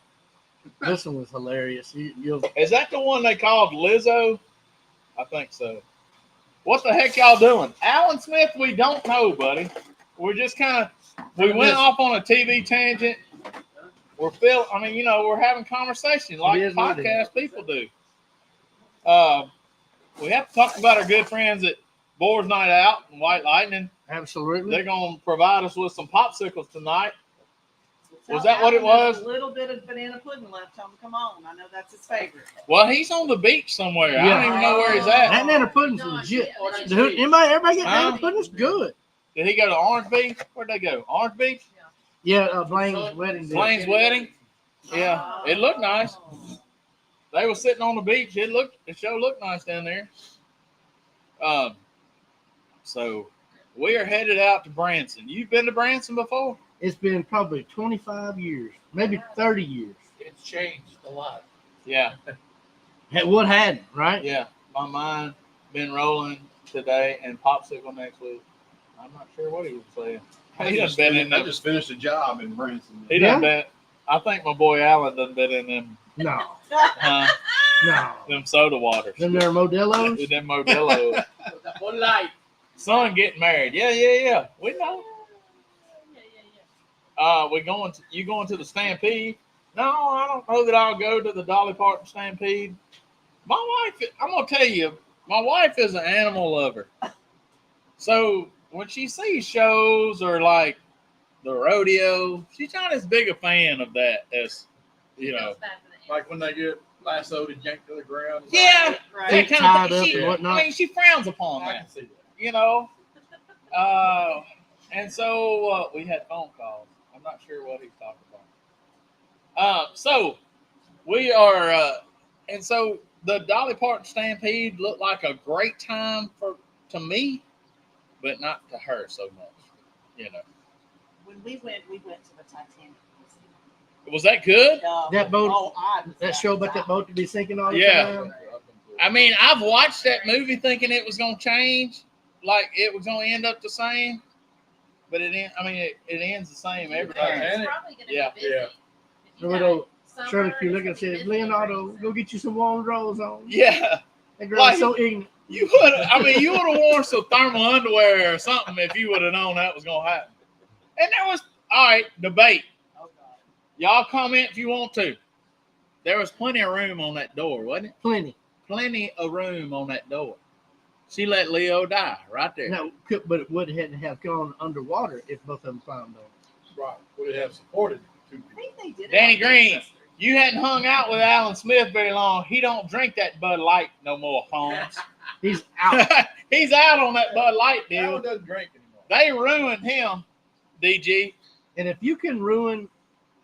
This one was hilarious. You'll Is that the one they called Lizzo? I think so. What the heck y'all doing? Alan Smith, we don't know, buddy. We're just kind of, we went off on a TV tangent. We're we're having conversation like It is what it podcast people do. We have to talk about our good friends at Boars Night Out and White Lightning. absolutely. They're going to provide us with some popsicles tonight. Was Tell that what it Alan there's was? A little bit of banana pudding left. Tell him to come on. I know that's his favorite. Well, he's on the beach somewhere. I don't even know where he's at. That banana pudding's legit. Everybody get banana pudding? It's good. Did he go to Orange Beach? Where'd they go? Orange Beach? Yeah, Blaine's wedding. day. Blaine's wedding? Yeah, it looked nice. They were sitting on the beach. It sure looked nice down there. So we are headed out to Branson. You've been to Branson before? It's been probably 25 years, maybe 30 years. It's changed a lot. Yeah, What hadn't, right? yeah. My mind been rolling today and popsicle next week. I'm not sure what he was saying. He done been in I them. just finished a job in Branson. He done been. I think my boy Alan done been in them. No, Them soda waters. Them there Modelo's. Them Modelo. One light. Son getting married. Yeah. We know. You going to the Stampede? No, I don't know that I'll go to the Dolly Parton Stampede. My wife, I'm gonna tell you, my wife is an animal lover. So when she sees shows or like the rodeo, she's not as big a fan of that as Like when they get lassoed and yanked to the ground. Yeah, Right. that kind Tied of up thing. and whatnot. I mean, she frowns upon I that. can see that. And so we had phone calls. I'm not sure what he's talking about. So we are, and so the Dolly Parton Stampede looked like a great time to me, but not to her so much. When we went to the Titanic. Was that good? That boat- That show about that boat to be sinking all the Yeah. time. I mean, I've watched that movie thinking it was going to change, like it was going to end up the same, but it ends the same every time. Titanic? It's probably gonna Yeah. be busy. Yeah. If you The got little summer, Shirley Q it's look and gonna be says, busy Leonardo, every go get you some warm drawers on. Yeah. That girl's Like- so ignorant. You would have worn some thermal underwear or something if you would have known that was going to happen. And there was, all right, debate. Y'all comment if you want to. There was plenty of room on that door, wasn't it? Plenty. Plenty of room on that door. She let Leo die right there. Now, but it would have have gone underwater if both of them climbed on. Right. Would it have supported two people? I think they did it. Danny on Green, Ancestors. you hadn't hung out with Alan Smith very long. He don't drink that Bud Light no more, Holmes. He's out. He's out on that Bud Light deal. Alan doesn't drink anymore. They ruined him, DG. And if you can ruin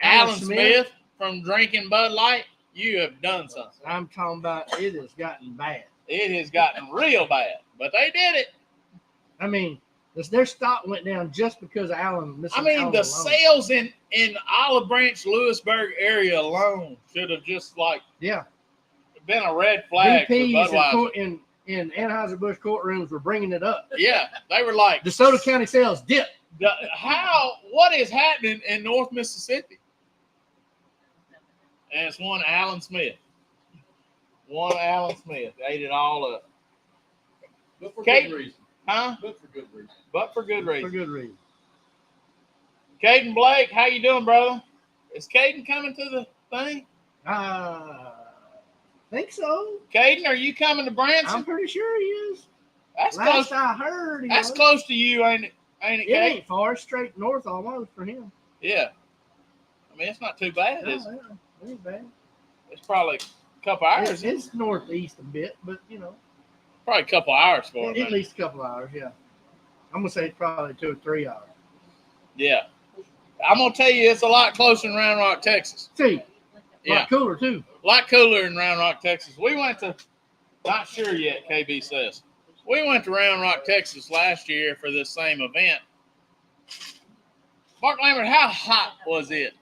Alan Smith from drinking Bud Light, you have done something. I'm talking about it has gotten bad. It has gotten real bad, but they did it. I mean, their stock went down just because of Alan missing. I mean, Alan the alone. sales in Olive Branch, Lewisburg area alone should have just like Yeah, been a red flag for VPs Budweiser. in Anheuser-Busch courtrooms were bringing it up. Yeah, they were like, DeSoto County sales dipped. what is happening in North Mississippi? And it's one Alan Smith. One Alan Smith ate it all up. But for Kate- good reason. Huh? But for good reason. But for good For reason. good reason. Caden Blake, how you doing, brother? Is Caden coming to the thing? Think so. Caden, are you coming to Branson? I'm pretty sure he is. That's Last close. I heard, he That's was. close to you, ain't it? Ain't it, It Caden? ain't far, straight north almost for him. Yeah. I mean, it's not too bad, Yeah, is it? yeah, it ain't bad. It's probably Couple hours. It's northeast a bit, but Probably a couple hours for at it. least a couple hours. Yeah, I'm gonna say it's probably 2 or 3 hours. Yeah. I'm gonna tell you, it's a lot closer than Round Rock, Texas. See, a Yeah. lot cooler too. A lot cooler in Round Rock, Texas. We went to, not sure yet, KB says. We went to Round Rock, Texas last year for this same event. Mark Lambert, how hot was it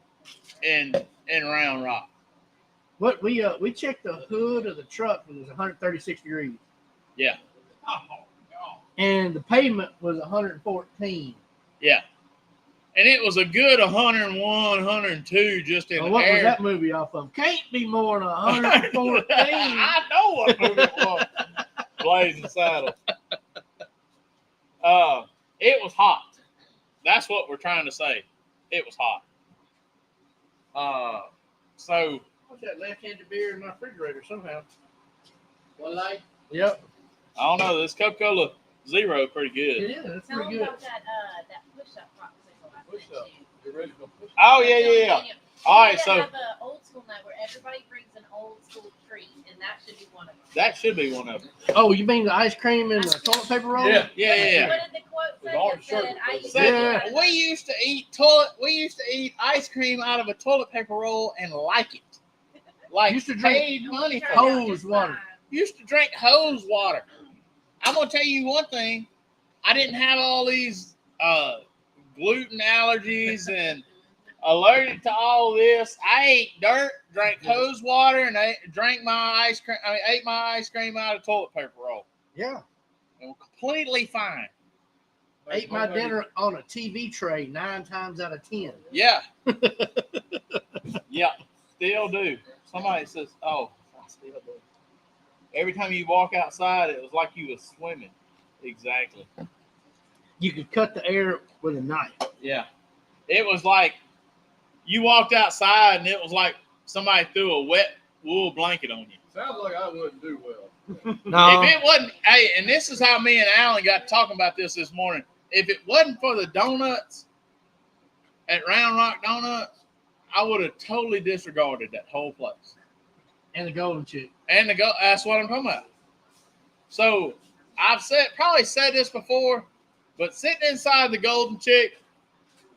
in Round Rock? What we checked the hood of the truck and it was 136 degrees, Yeah. and the pavement was 114. Yeah. And it was a good 101, 102 just in Now, the what air. was that movie off of? Can't be more than 114. I know what movie it was. Blazing Saddles. It was hot. That's what we're trying to say. It was hot. So What's that left-handed beer in my refrigerator somehow? One light. Yep, I don't know. This Coca-Cola Zero pretty it good. is. It's Tell pretty them good. about that push-up popsicle I Push sent up. you. The original push. Oh yeah, yeah, yeah. All right, We need to so have an old school night where everybody brings an old school treat, and that should be one of them. that should be one of them. Oh, you mean the ice cream and the toilet paper roll? Yeah. Yeah, yeah, yeah. What did the quote say? With orange It said, sugar. I used So, to Yeah. we used to eat ice cream out of a toilet paper roll and like it. Like Used to drink paid money for it. hose water. Used to drink hose water. I'm gonna tell you one thing. I didn't have all these gluten allergies and allergic to all this. I ate dirt, drank hose water, and I drank my ice cream. I ate my ice cream out of toilet paper roll. Yeah. And completely fine. Ate my dinner on a TV tray 9 times out of 10. Yeah. Yeah. Still do. Somebody says, "Oh, I still do." Every time you walk outside, it was like you was swimming. Exactly. You could cut the air with a knife. Yeah. It was like you walked outside and it was like somebody threw a wet wool blanket on you. Sounds like I wouldn't do well. No. If it wasn't, hey, and this is how me and Alan got talking about this morning. If it wasn't for the donuts at Round Rock Donuts, I would have totally disregarded that whole place. And the golden chick. And that's what I'm talking about. So I've probably said this before, but sitting inside the Golden Chick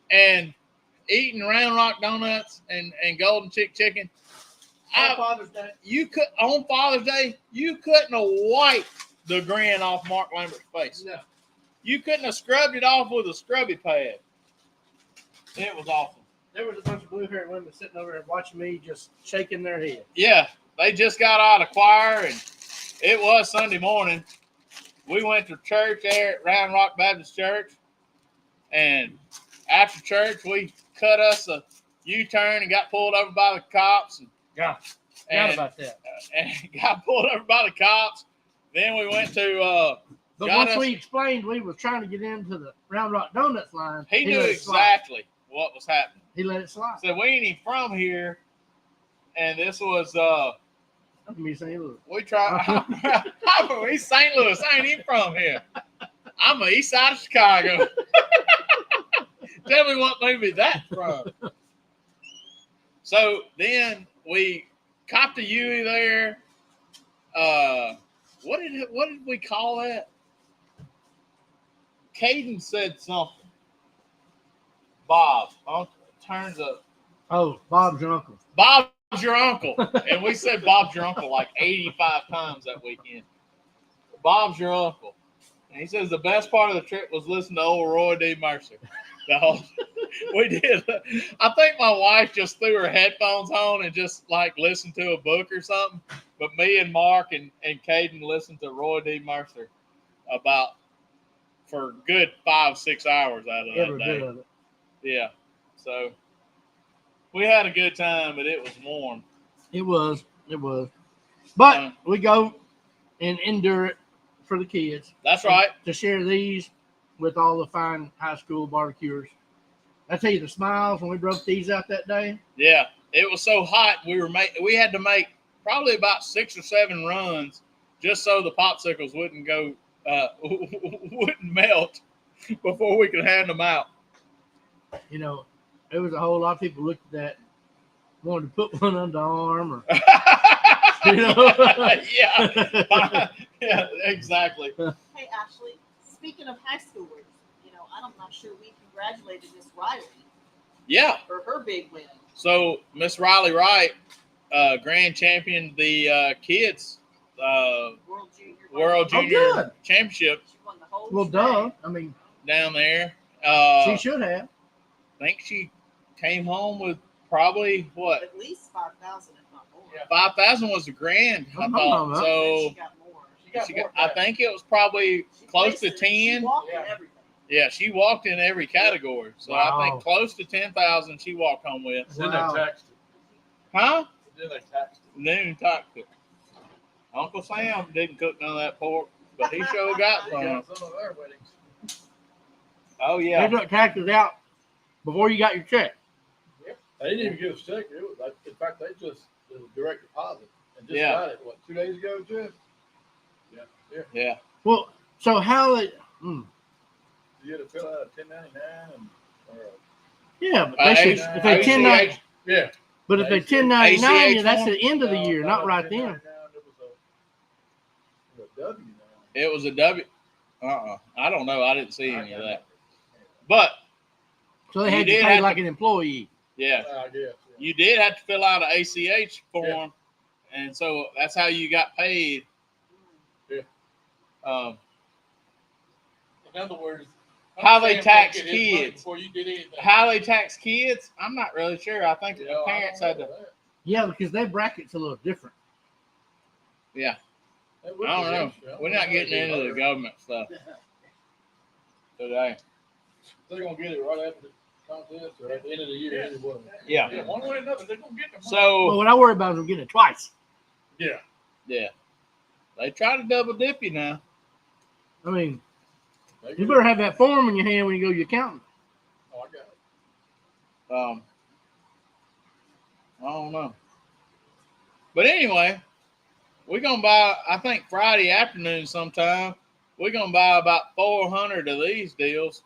and eating Round Rock donuts and Golden Chick chicken, Father's Day. on Father's Day, you couldn't have wiped the grin off Mark Lambert's face. No. You couldn't have scrubbed it off with a scrubby pad. It was awesome. There was a bunch of blue-haired women sitting over there watching me just shaking their head. Yeah, they just got out of choir, and it was Sunday morning. We went to church there at Round Rock Baptist Church, and after church, we cut us a U-turn and got pulled over by the cops. Forgot And, about that. and got pulled over by the cops. Then we went to, But got once us- we explained we were trying to get into the Round Rock Donuts line, he knew let it slide. exactly what was happening. He let it slide. Said, we ain't even from here. And this was, Let me say, look. we tried. I'm from East St. Louis. I ain't even from here. I'm the east side of Chicago. Tell me what movie that's from. So then we copped a Yui there. What did we call that? Caden said something. Bob. Turns up. Oh, Bob's your uncle. Bob's your uncle. And we said Bob's your uncle like 85 times that weekend. Bob's your uncle. And he says the best part of the trip was listening to old Roy D. Mercer. We did. I think my wife just threw her headphones on and just like listened to a book or something. But me and Mark and Caden listened to Roy D. Mercer for a good 5-6 hours out of Every that bit day. of it. Yeah. So we had a good time, but it was warm. It was. But we go and endure it for the kids. That's right. To share these with all the fine high school barbecuers. I tell you, the smiles when we broke these out that day. Yeah. It was so hot. We had to make probably about 6 or 7 runs just so the popsicles wouldn't go wouldn't melt before we could hand them out. You know, there was a whole lot of people looked at that, wanted to put one under the arm or You know? yeah. Yeah, exactly. Hey, Ashley, speaking of high schoolers, I'm not sure we congratulated Miss Riley Yeah. for her big win. So Miss Riley Wright, grand champion the kids World Junior good. Championship She won the whole Well, shebang. duh. I mean, down there. she should have. I think she came home with probably what At least 5,000, if not more. Yeah. 5,000 was the grand. I I'm thought not- And so. she got more. She got more I back. think it was probably She close placed to it. She 10. walked in Yeah. everything. Yeah, she walked in every category. So I Wow. think close to 10,000 she walked home with. Then Wow. they taxed it. Huh? Then they taxed it. Noon talked to Uncle Sam didn't cook none of that pork, but he sure got They some. got some of their weddings. Oh They yeah. took taxes out before you got your check. They didn't even give us a check. It was like, in fact, it was a direct deposit. And just Yeah. got it, what, 2 days ago, Jeff? Yeah. Well, so how they? Mm, You had to fill out a 1099 and, yeah, but they should, if they ACH. 1099, yeah. but if they ACH 1099, you, that's form? the end of the year, not right then. 1099, it was a W now. It was a W. I don't know. I didn't see any of that. But So they You had to did pay have like to- an employee. yeah, I guess. Yeah. you did have to fill out an ACH form, and so that's how you got paid. Yeah. In other words, I'm how they saying tax take it his money kids. Before you did anything. How they tax kids? I'm not really sure. I think You the know, I parents don't had know to. that. Yeah, because their bracket's a little different. Yeah, That I would don't be know. interesting. I don't We're know not how getting they do into the it. government stuff today. They're gonna get it right after the contest or at the end of the year. Either way. Yeah. Yeah, one way or another, they're gonna get their money. But So what I worry about is them getting it twice. Yeah. yeah, they try to double dip you now. I mean, They you get better it. have that form in your hand when you go to your accountant. Oh, I got it. I don't know. But anyway, we're gonna buy. I think Friday afternoon sometime. We're gonna buy about 400 of these deals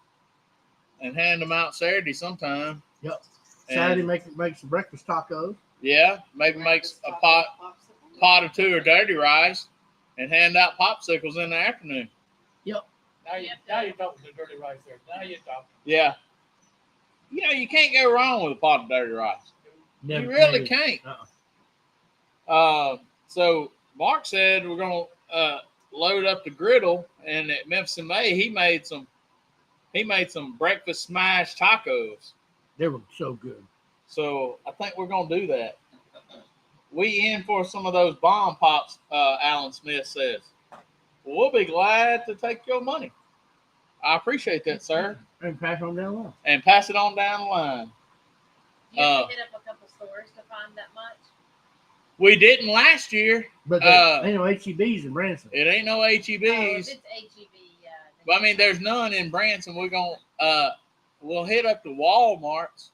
and hand them out Saturday sometime. Yep. And, Saturday, make some breakfast tacos. yeah, maybe makes a pot or two of dirty rice and hand out popsicles in the afternoon. Now you're talking to dirty rice there. Now you're talking. Yeah. You know, you can't go wrong with a pot of dirty rice. Never You really can. can't. So Mark said we're gonna load up the griddle, and at Memphis in May he made some breakfast smash tacos. They were so good. So I think we're gonna do that. We in for some of those bomb pops, Alan Smith says. Well, we'll be glad to take your money. I appreciate that, sir. And pass on down the line. And pass it on down the line. You have to hit up a couple stores to find that much. We didn't last year. But there ain't no HEBs in Branson. It ain't no Oh, if HEBs. it's HEB, yeah. then But I mean, there's none in Branson. We're gonna we'll hit up the Walmarts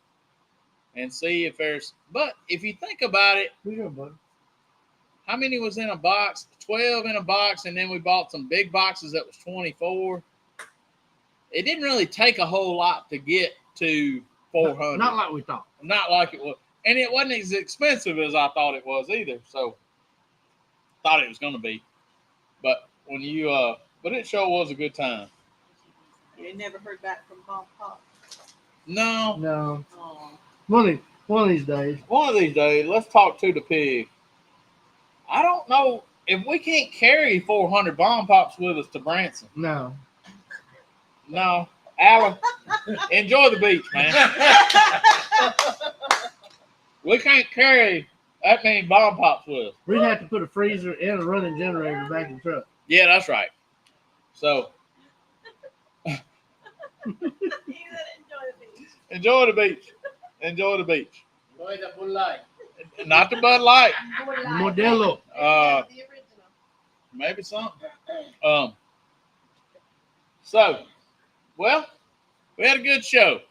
and see if there's. But if you think about it, We go, bud. how many was in a box? 12 in a box, and then we bought some big boxes that was 24. It didn't really take a whole lot to get to 400. Not like we thought. Not like it was, and it wasn't as expensive as I thought it was either. So thought it was gonna be, but when you but it sure was a good time. You never heard back from Bomb Pop. No, No. Oh. One of these days. one of these days, let's talk to the pig. I don't know if we can't carry 400 bomb pops with us to Branson. No. No, Alan, enjoy the beach, man. We can't carry that many bomb pops with us. We'd have to put a freezer and a running generator back in the truck. Yeah, that's right. So You gotta enjoy the beach. enjoy the beach. Enjoy the beach. Enjoy the full life. Not the Bud Light. Modelo. Uh, the original. maybe something. So, well, we had a good show.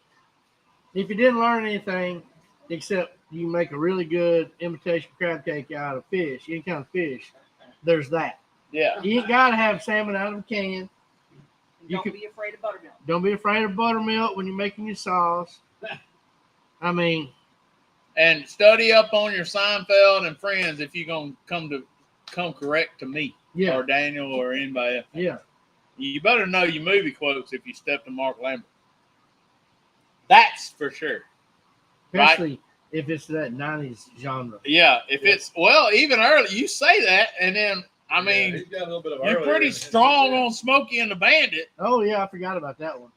If you didn't learn anything, except you make a really good imitation crab cake out of fish, any kind of fish, there's that. Yeah. You ain't got to have salmon out of a can. And You don't could- be afraid of buttermilk. Don't be afraid of buttermilk when you're making your sauce. I mean, And study up on your Seinfeld and Friends if you're gonna come correct to me Yeah. or Daniel or anybody else. Yeah. You better know your movie quotes if you step to Mark Lambert. That's for sure. Especially if it's that 90s genre. Yeah, if it's even early, you say that, and then I mean, he's got a little bit of you're earlier pretty in his strong career. on Smokey and the Bandit, Oh, yeah, I forgot about that one.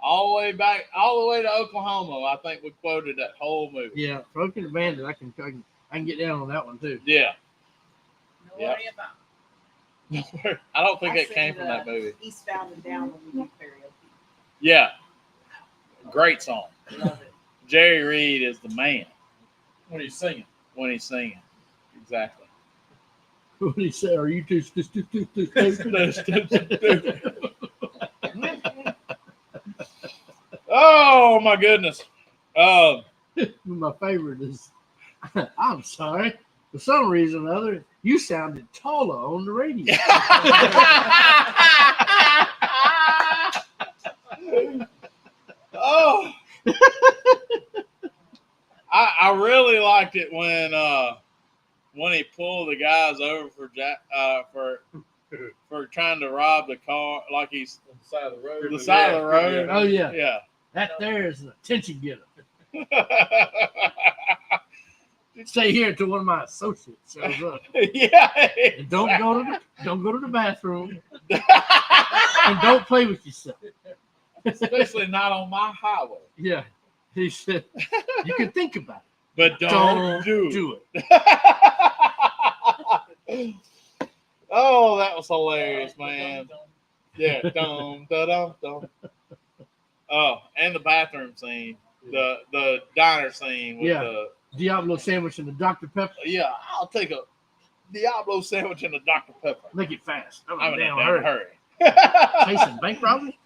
all the way to Oklahoma. I think we quoted that whole movie. Yeah, Broken the Bandit, I can get down on that one, too. Yeah, No Yep. worry about I don't think I it came sing from that movie. Eastbound and Down when we do karaoke. Yeah, great song. Love it. Jerry Reed is the man When he's singing. when he's singing. Exactly. What did he say? Are you too stupid? Oh my goodness. My favorite is, I'm sorry. For some reason or other, you sounded taller on the radio. Oh, I really liked it when he pulled the guys over for trying to rob the car, like he's On the side of the road. the side of the road. Oh, yeah. Yeah. That there is an attention getter. Stay here until one of my associates shows up. Yeah. And don't go to the bathroom. And don't play with yourself. Especially not on my highway. Yeah. He said, you can think about it. But don't do it. it. Oh, that was hilarious, man. Yeah. Dum, da, dum, dum. Oh, and the bathroom scene. The diner scene with Yeah. the Diablo sandwich and the Dr. Pepper. yeah, I'll take a Diablo sandwich and a Dr. Pepper. Make it fast. I'm in a damn damn hurry. hurry. Chasing bank robbery?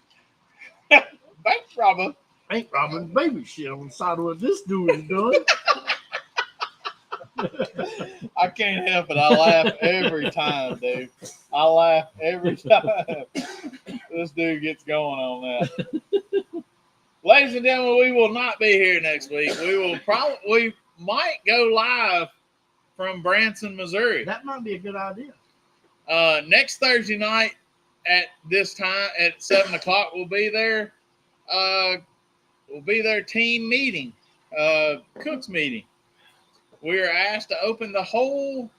Bank robber. Bank robbing baby shit on the side of what this dude is doing. I can't help it. I laugh every time, dude. I laugh every time this dude gets going on that. Ladies and gentlemen, we will not be here next week. We might go live from Branson, Missouri. That might be a good idea. Next Thursday night at this time at 7:00, we'll be there. We'll be there team meeting, cooks meeting. We are asked to open the whole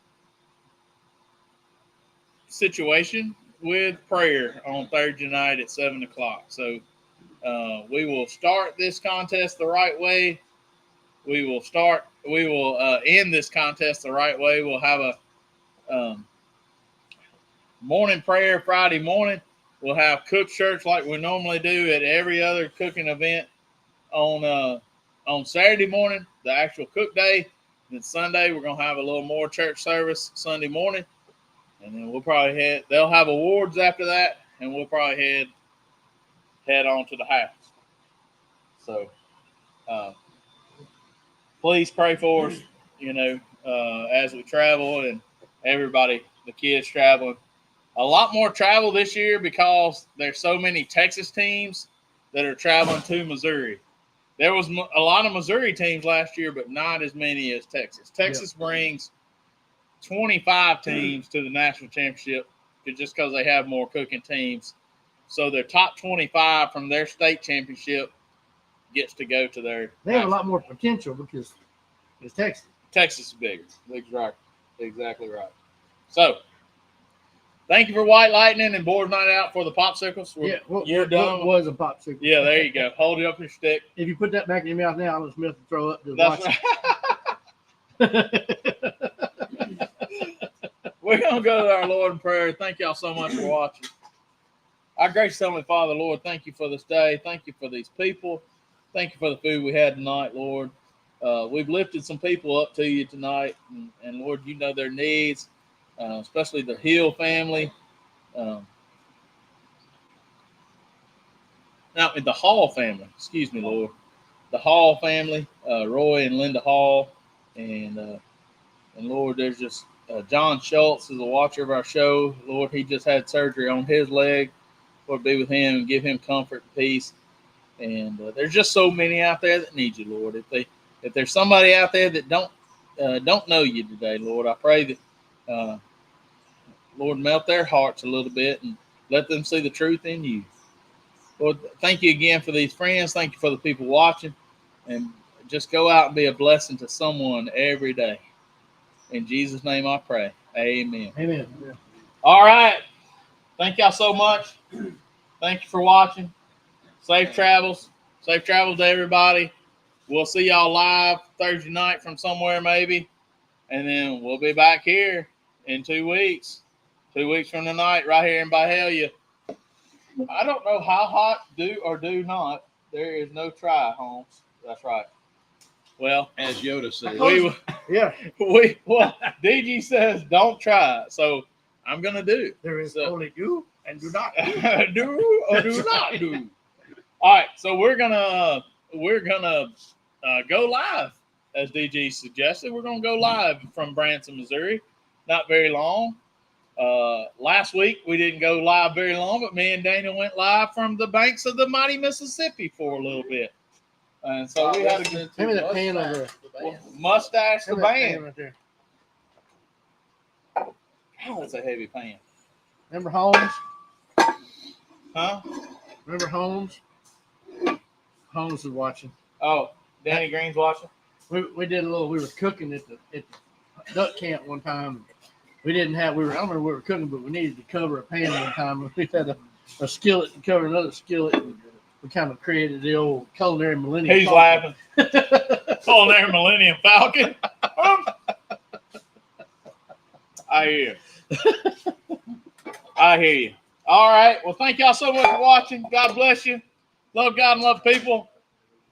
situation with prayer on Thursday night at 7:00. So we will start this contest the right way. We will end this contest the right way. We'll have a morning prayer Friday morning. We'll have cook church like we normally do at every other cooking event on Saturday morning, the actual cook day. Then Sunday, we're going to have a little more church service Sunday morning. And then we'll probably they'll have awards after that, and we'll probably head on to the house. So please pray for us, as we travel and everybody, the kids traveling. A lot more travel this year because there's so many Texas teams that are traveling to Missouri. There was a lot of Missouri teams last year, but not as many as Texas. Texas brings 25 teams to the national championship just because they have more cooking teams. So their top 25 from their state championship gets to go to their. They have a lot more potential because it's Texas. Texas is bigger. Exactly right. So, thank you for White Lightning and Board Night Out for the popsicles. You're done. What was a popsicle? Yeah, there you go. Hold it up your stick. If you put that back in your mouth now, I'll just to throw up. Just That's watch right. We're going to go to our Lord in prayer. Thank y'all so much for watching. Our gracious Heavenly Father, Lord, thank you for this day. Thank you for these people. Thank you for the food we had tonight, Lord. We've lifted some people up to you tonight. And Lord, you know their needs, especially the Hill family. Now, the Hall family, excuse me, Lord. The Hall family, Roy and Linda Hall. And Lord, there's just John Schultz is a watcher of our show. Lord, he just had surgery on his leg. Lord, be with him and give him comfort and peace. And there's just so many out there that need you, Lord. If if there's somebody out there that don't know you today, Lord, I pray that Lord, melt their hearts a little bit and let them see the truth in you. Lord, thank you again for these friends. Thank you for the people watching. And just go out and be a blessing to someone every day. In Jesus' name I pray. Amen. Amen. All right. Thank y'all so much. Thank you for watching. Safe travels. Safe travels to everybody. We'll see y'all live Thursday night from somewhere maybe. And then we'll be back here in 2 weeks. 2 weeks from tonight, right here in Byhalia. I don't know how hot, do or do not. There is no try, Holmes. That's right. Well, As Yoda said. Yeah, well, DG says don't try. So I'm gonna do. there is So- only do and do not. do or do not do. All right, so we're gonna go live as DG suggested. We're gonna go live from Branson, Missouri. Not very long. Last week we didn't go live very long, but me and Dana went live from the banks of the mighty Mississippi for a little bit, and so we had a good Give me that pan over there. mustache the Give me that pan band. right there. Oh, that's a heavy pan, Remember Holmes? huh? Remember Holmes? Holmes was watching. Oh, Danny Green's watching. We did a little. We were cooking at the duck camp one time. We didn't have. I don't remember what we were cooking, but we needed to cover a pan one time. We had a skillet to cover another skillet. And we kind of created the old culinary millennium. He's Falcon. laughing. Culinary Millennium Falcon. I hear you. I hear you. All right. Well, thank y'all so much for watching. God bless you. Love God and love people.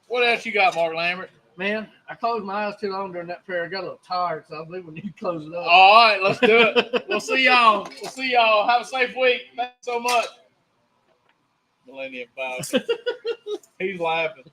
What else you got, Mark Lambert? Man, I closed my eyes too long during that prayer. I got a little tired, so I believe we need to close it up. All right. Let's do it. We'll see y'all. We'll see y'all. Have a safe week. Thanks so much. Millennium Falcon. He's laughing.